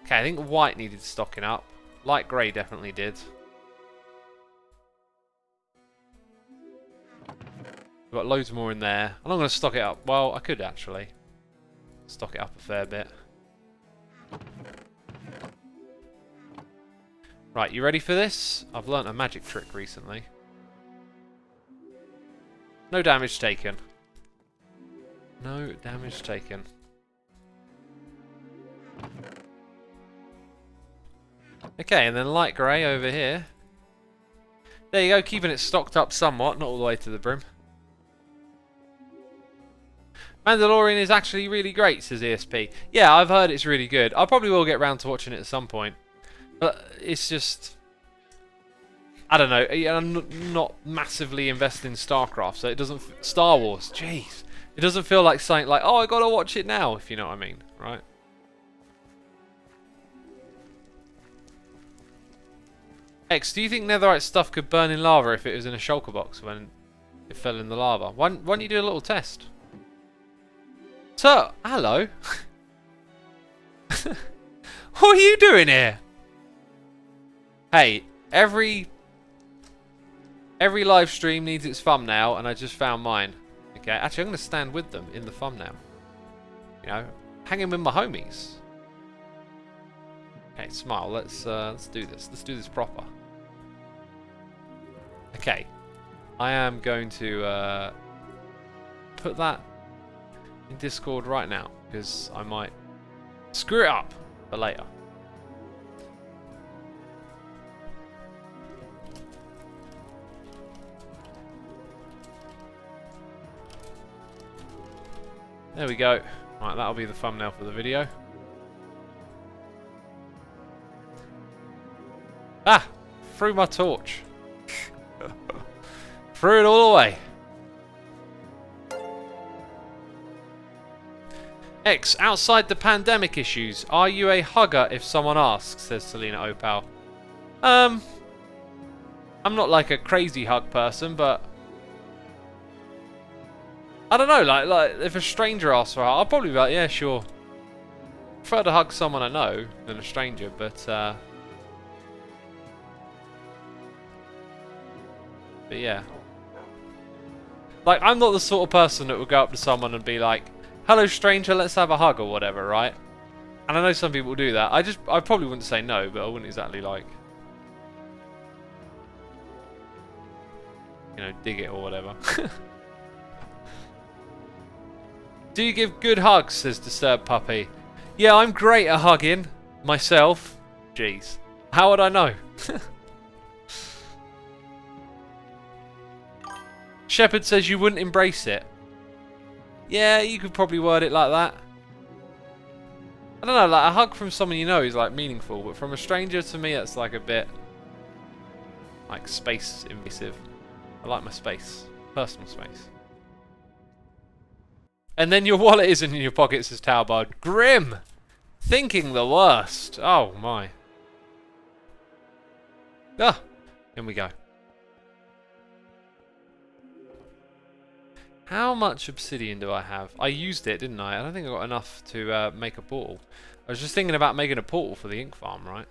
Okay, I think white needed stocking up. Light grey definitely did. We've got loads more in there. I'm not going to stock it up. Well, I could actually stock it up a fair bit. Right, you ready for this? I've learnt a magic trick recently. No damage taken. No damage taken. Okay, and then light grey over here. There you go, keeping it stocked up somewhat, not all the way to the brim. Mandalorian is actually really great, says ESP. Yeah, I've heard it's really good. I probably will get round to watching it at some point. But it's just, I don't know. I'm not massively invested in StarCraft, so it doesn't. Star Wars, jeez, it doesn't feel like something like, oh, I gotta watch it now, if you know what I mean, right? X, do you think Netherite stuff could burn in lava if it was in a shulker box when it fell in the lava? Why don't you do a little test? So, hello. What are you doing here? Hey, every live stream needs its thumbnail, and I just found mine. Okay, actually, I'm going to stand with them in the thumbnail. You know, hanging with my homies. Okay, smile. Let's do this. Let's do this proper. Okay, I am going to put that in Discord right now because I might screw it up for later. There we go. Right, that'll be the thumbnail for the video. Ah! Threw my torch. Threw it all away. X, outside the pandemic issues, are you a hugger if someone asks, says Selena Opal. I'm not like a crazy hug person, but I don't know, like if a stranger asks for a hug, I'll probably be like, yeah, sure. Prefer to hug someone I know than a stranger, but yeah. Like, I'm not the sort of person that would go up to someone and be like, hello stranger, let's have a hug or whatever, right? And I know some people do that. I probably wouldn't say no, but I wouldn't exactly like, you know, dig it or whatever. Do you give good hugs, says Disturbed Puppy. Yeah, I'm great at hugging myself. Jeez. How would I know? Shepherd says you wouldn't embrace it. Yeah, you could probably word it like that. I don't know, like a hug from someone you know is like meaningful, but from a stranger to me it's like a bit like space invasive. I like my space. Personal space. And then your wallet isn't in your pocket, says Taubard. Grim! Thinking the worst. Oh my. Ah, in we go. How much obsidian do I have? I used it, didn't I? I don't think I got enough to make a portal. I was just thinking about making a portal for the ink farm, right?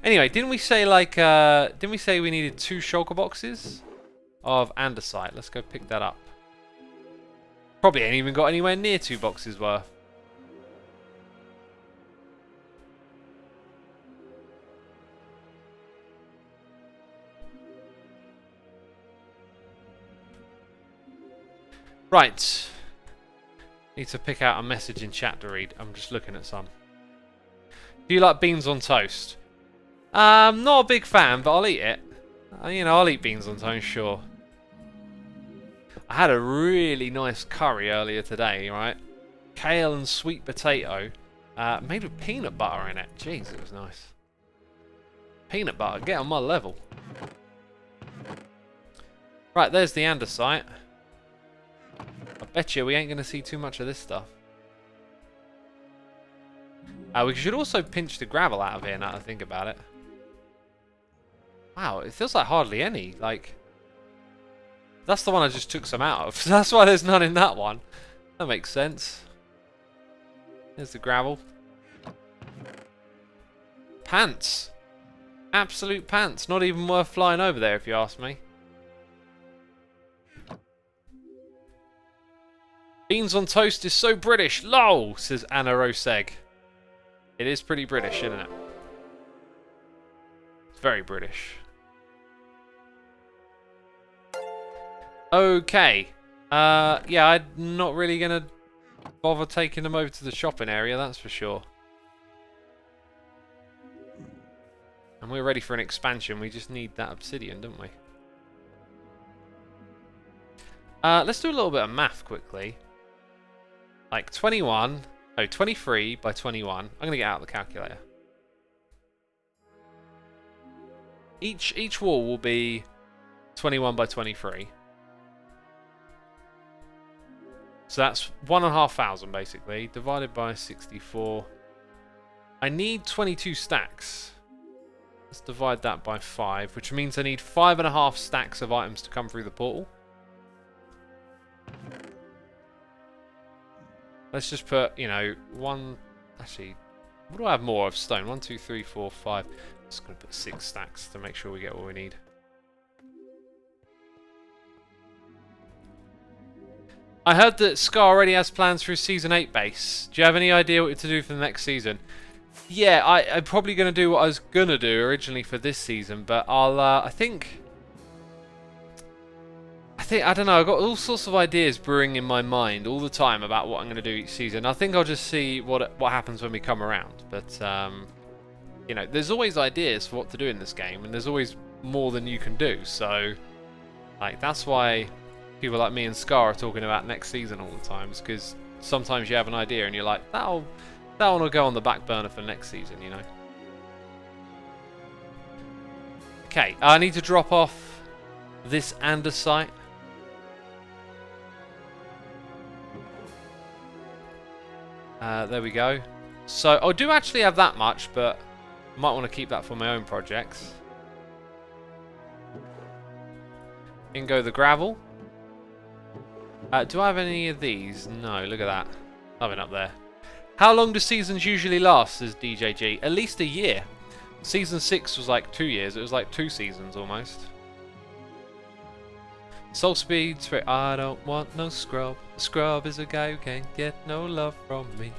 Anyway, didn't we say like, didn't we say we needed 2 shulker boxes of andesite? Let's go pick that up. Probably ain't even got anywhere near 2 boxes worth. Right. Need to pick out a message in chat to read. I'm just looking at some. Do you like beans on toast? Not a big fan, but I'll eat it. You know, I'll eat beans on toast, sure. I had a really nice curry earlier today, right? Kale and sweet potato, made with peanut butter in it. Jeez, it was nice. Peanut butter, get on my level. Right, there's the andesite. I bet you we ain't going to see too much of this stuff. We should also pinch the gravel out of here now that I think about it. Wow, it feels like hardly any. Like, that's the one I just took some out of. That's why there's none in that one. That makes sense. There's the gravel. Pants. Absolute pants. Not even worth flying over there if you ask me. Beans on toast is so British. LOL, says Anna Roseg. It is pretty British, isn't it? It's very British. Okay. Yeah, I'm not really going to bother taking them over to the shopping area, that's for sure. And we're ready for an expansion. We just need that obsidian, don't we? Let's do a little bit of math quickly. Like 23 by 21. I'm going to get out the calculator. Each wall will be 21 by 23. So that's 1,500 basically, divided by 64. I need 22 stacks. Let's divide that by 5, which means I need 5.5 stacks of items to come through the portal. Let's just put, you know, one... Actually, what do I have more of stone? 1, 2, 3, 4, 5. I'm just going to put 6 stacks to make sure we get what we need. I heard that Scar already has plans for his Season 8 base. Do you have any idea what to do for the next season? Yeah, I'm probably going to do what I was going to do originally for this season, but I'll, I don't know, I've got all sorts of ideas brewing in my mind all the time about what I'm going to do each season. I think I'll just see what happens when we come around. But, you know, there's always ideas for what to do in this game, and there's always more than you can do. So, like, that's why people like me and Scar are talking about next season all the time, because sometimes you have an idea and you're like, that one will go on the back burner for next season, you know. Okay, I need to drop off this andesite. There we go. So I do actually have that much, but I might want to keep that for my own projects. In go the gravel. Do I have any of these? No, look at that. Nothing up there. How long do seasons usually last, says DJG? At least a year. Season 6 was like 2 years. It was like 2 seasons almost. Soul speed, I don't want no scrub. A scrub is a guy who can't get no love from me.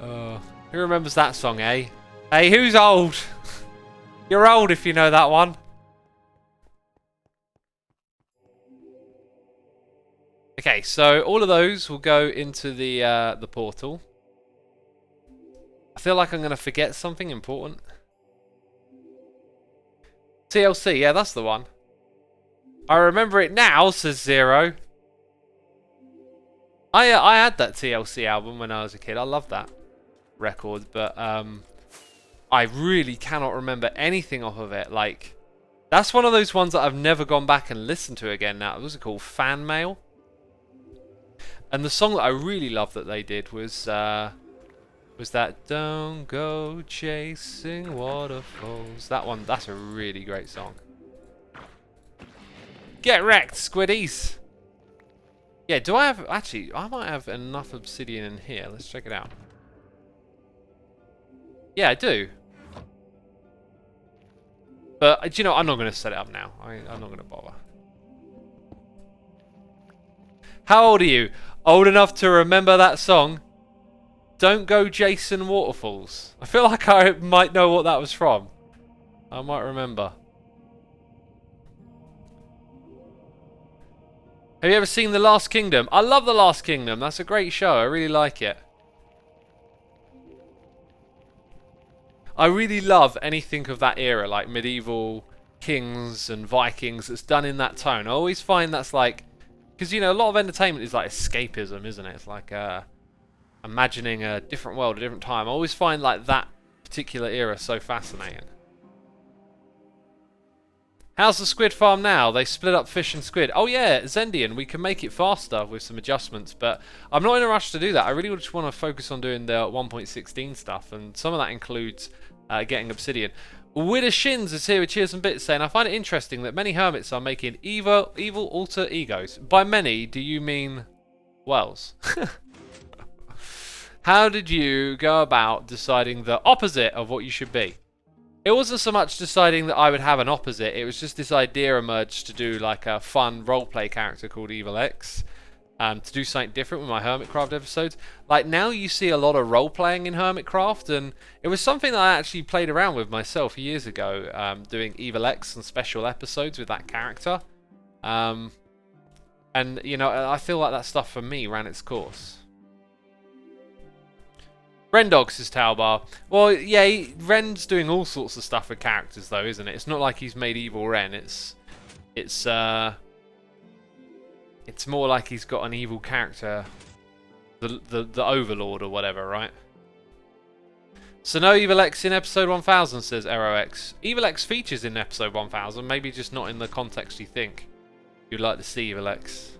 Who remembers that song, eh? Hey, who's old? You're old if you know that one. Okay, so all of those will go into the portal. I feel like I'm going to forget something important. TLC, yeah, that's the one. I remember it now, says Zero. I had that TLC album when I was a kid. I loved that record, but I really cannot remember anything off of it. Like, that's one of those ones that I've never gone back and listened to again now. What was it called? Fan Mail? And the song that I really loved that they did was that Don't Go Chasing Waterfalls. That one, that's a really great song. Get wrecked, squiddies! Yeah, do I have... Actually, I might have enough obsidian in here. Let's check it out. Yeah, I do. But, do you know, I'm not going to set it up now. I'm not going to bother. How old are you? Old enough to remember that song? Don't Go Jason Waterfalls. I feel like I might know what that was from. I might remember. Have you ever seen The Last Kingdom? I love The Last Kingdom. That's a great show. I really like it. I really love anything of that era, like medieval kings and Vikings that's done in that tone. I always find that's like, because you know, a lot of entertainment is like escapism, isn't it? It's like imagining a different world, a different time. I always find like that particular era so fascinating. How's the squid farm now? They split up fish and squid. Oh yeah, Zendian, we can make it faster with some adjustments, but I'm not in a rush to do that. I really just want to focus on doing the 1.16 stuff, and some of that includes getting obsidian. Widder Shins is here with cheers and bits saying, I find it interesting that many hermits are making evil alter egos. By many, do you mean Wells? How did you go about deciding the opposite of what you should be? It wasn't so much deciding that I would have an opposite, it was just this idea emerged to do like a fun roleplay character called Evil X. To do something different with my Hermitcraft episodes. Like now you see a lot of role-playing in Hermitcraft, and it was something that I actually played around with myself years ago, doing Evil X and special episodes with that character. And, you know, I feel like that stuff for me ran its course. Rendogs is Talbar. Well, yeah, Ren's doing all sorts of stuff with characters, though, isn't it? It's not like he's made Evil Ren. It's more like he's got an evil character, the Overlord or whatever, right? So no Evil X in episode 1000, says ROX. Evil X features in episode 1000, maybe just not in the context you think you'd like to see Evil X.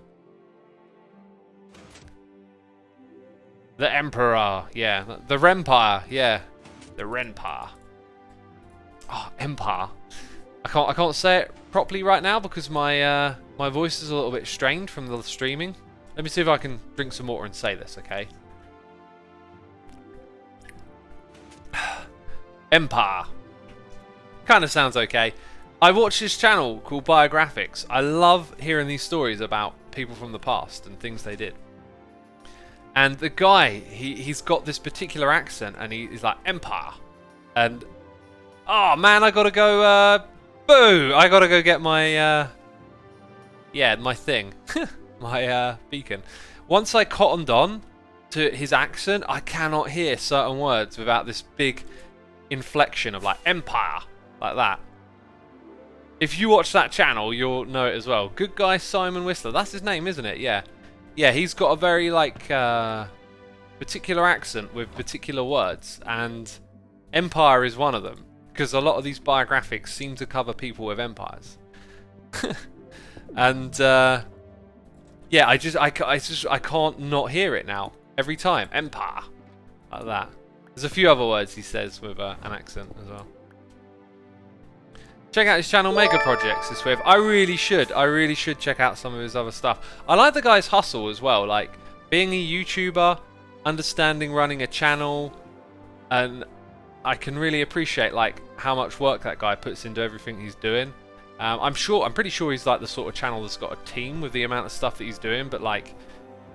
The Emperor, yeah. The Rempire, yeah. The Renpire. Oh, Empire. I can't say it properly right now because my my voice is a little bit strained from the streaming. Let me see if I can drink some water and say this, okay? Empire. Kind of sounds okay. I watch this channel called Biographics. I love hearing these stories about people from the past and things they did. And the guy, he's got this particular accent, and he's like, Empire. And, oh man, I gotta go, boo! I gotta go get my, yeah, my thing. My, beacon. Once I cottoned on to his accent, I cannot hear certain words without this big inflection of, like, Empire. Like that. If you watch that channel, you'll know it as well. Good guy Simon Whistler. That's his name, isn't it? Yeah. Yeah, he's got a very, like, particular accent with particular words, and Empire is one of them, because a lot of these biographics seem to cover people with empires. And, yeah, I can't not hear it now. Every time. Empire. Like that. There's a few other words he says with an accent as well. Check out his channel Mega Projects this with. I really should check out some of his other stuff. I like the guy's hustle as well, like being a YouTuber, understanding running a channel, and I can really appreciate like how much work that guy puts into everything he's doing. I'm pretty sure he's like the sort of channel that's got a team with the amount of stuff that he's doing, but like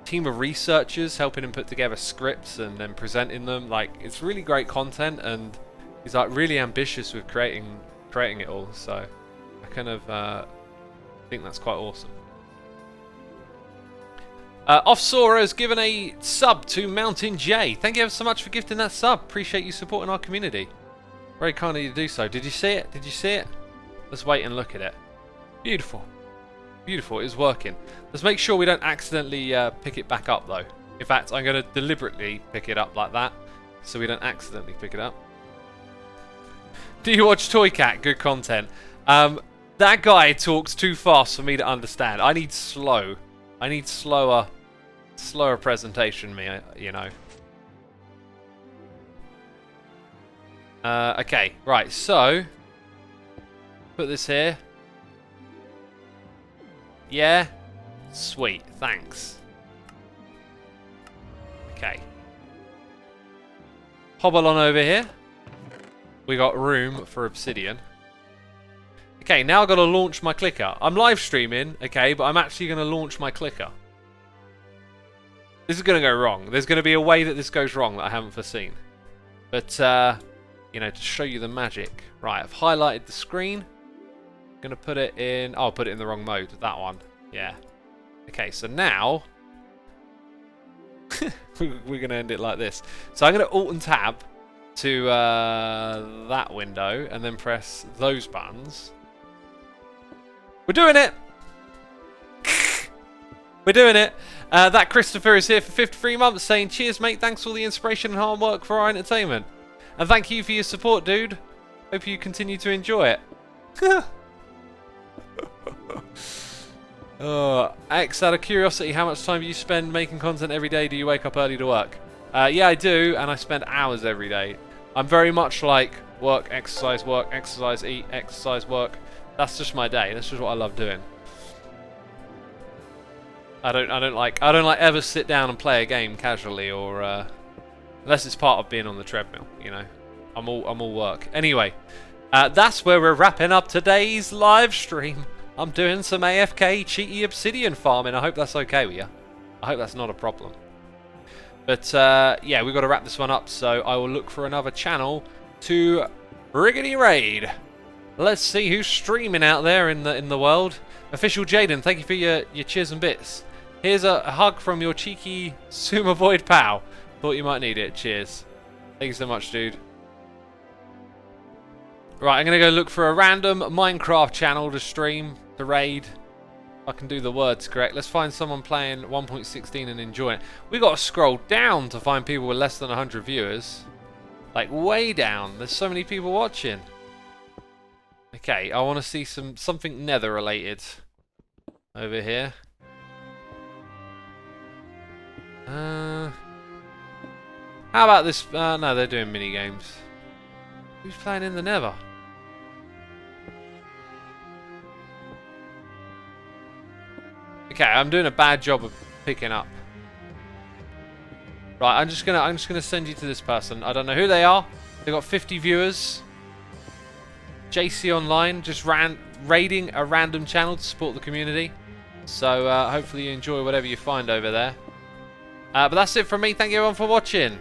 team of researchers helping him put together scripts and then presenting them. Like it's really great content, and he's like really ambitious with creating it all, so I kind of think that's quite awesome. Offsora has given a sub to Mountain J. Thank you ever so much for gifting that sub. Appreciate you supporting our community. Very kind of you to do so. Did you see it? Did you see it? Let's wait and look at it. Beautiful. Beautiful. It's working. Let's make sure we don't accidentally pick it back up, though. In fact, I'm going to deliberately pick it up like that, so we don't accidentally pick it up. Do you watch Toy Cat? Good content. That guy talks too fast for me to understand. I need slow. I need slower presentation, you know. Okay, right, so put this here. Yeah? Sweet, thanks. Okay. Hobble on over here. We got room for obsidian. Okay, now I've got to launch my clicker. I'm live streaming, okay, but I'm actually going to launch my clicker. This is going to go wrong. There's going to be a way that this goes wrong that I haven't foreseen. But, you know, to show you the magic. Right, I've highlighted the screen. I'm going to put it in... Oh, I'll put it in the wrong mode. That one. Yeah. Okay, so now... we're going to end it like this. So I'm going to Alt and Tab to that window and then press those buttons. We're doing it! We're doing it! That Christopher is here for 53 months saying, cheers mate, thanks for all the inspiration and hard work for our entertainment. And thank you for your support, dude. Hope you continue to enjoy it. X, out of curiosity, how much time do you spend making content every day? Do you wake up early to work? Yeah, I do, and I spend hours every day. I'm very much like work, exercise, eat, exercise, work. That's just my day. That's just what I love doing. I don't like ever sit down and play a game casually or unless it's part of being on the treadmill, you know. I'm all work. Anyway, that's where we're wrapping up today's live stream. I'm doing some AFK cheaty obsidian farming. I hope that's okay with you. I hope that's not a problem. But yeah, we've got to wrap this one up, so I will look for another channel to Briggity Raid. Let's see who's streaming out there in the world. Official Jaden, thank you for your cheers and bits. Here's a hug from your cheeky Sumo Void pal. Thought you might need it. Cheers. Thank you so much, dude. Right, I'm going to go look for a random Minecraft channel to stream, to raid. I can do the words correct. Let's find someone playing 1.16 and enjoying it. We got to scroll down to find people with less than 100 viewers. Like, way down. There's so many people watching. Okay, I want to see something Nether related over here. How about this? No, they're doing mini games. Who's playing in the Nether? Okay, I'm doing a bad job of picking up. Right, I'm just gonna send you to this person. I don't know who they are. They've got 50 viewers. JC Online, just raiding a random channel to support the community. So hopefully you enjoy whatever you find over there. But that's it from me. Thank you everyone for watching.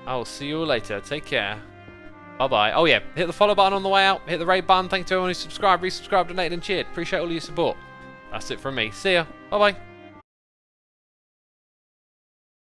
I'll see you all later. Take care. Bye-bye. Oh yeah, hit the follow button on the way out. Hit the raid button. Thank you to everyone who subscribed, resubscribed, donated and cheered. Appreciate all your support. That's it from me. See ya. Bye-bye.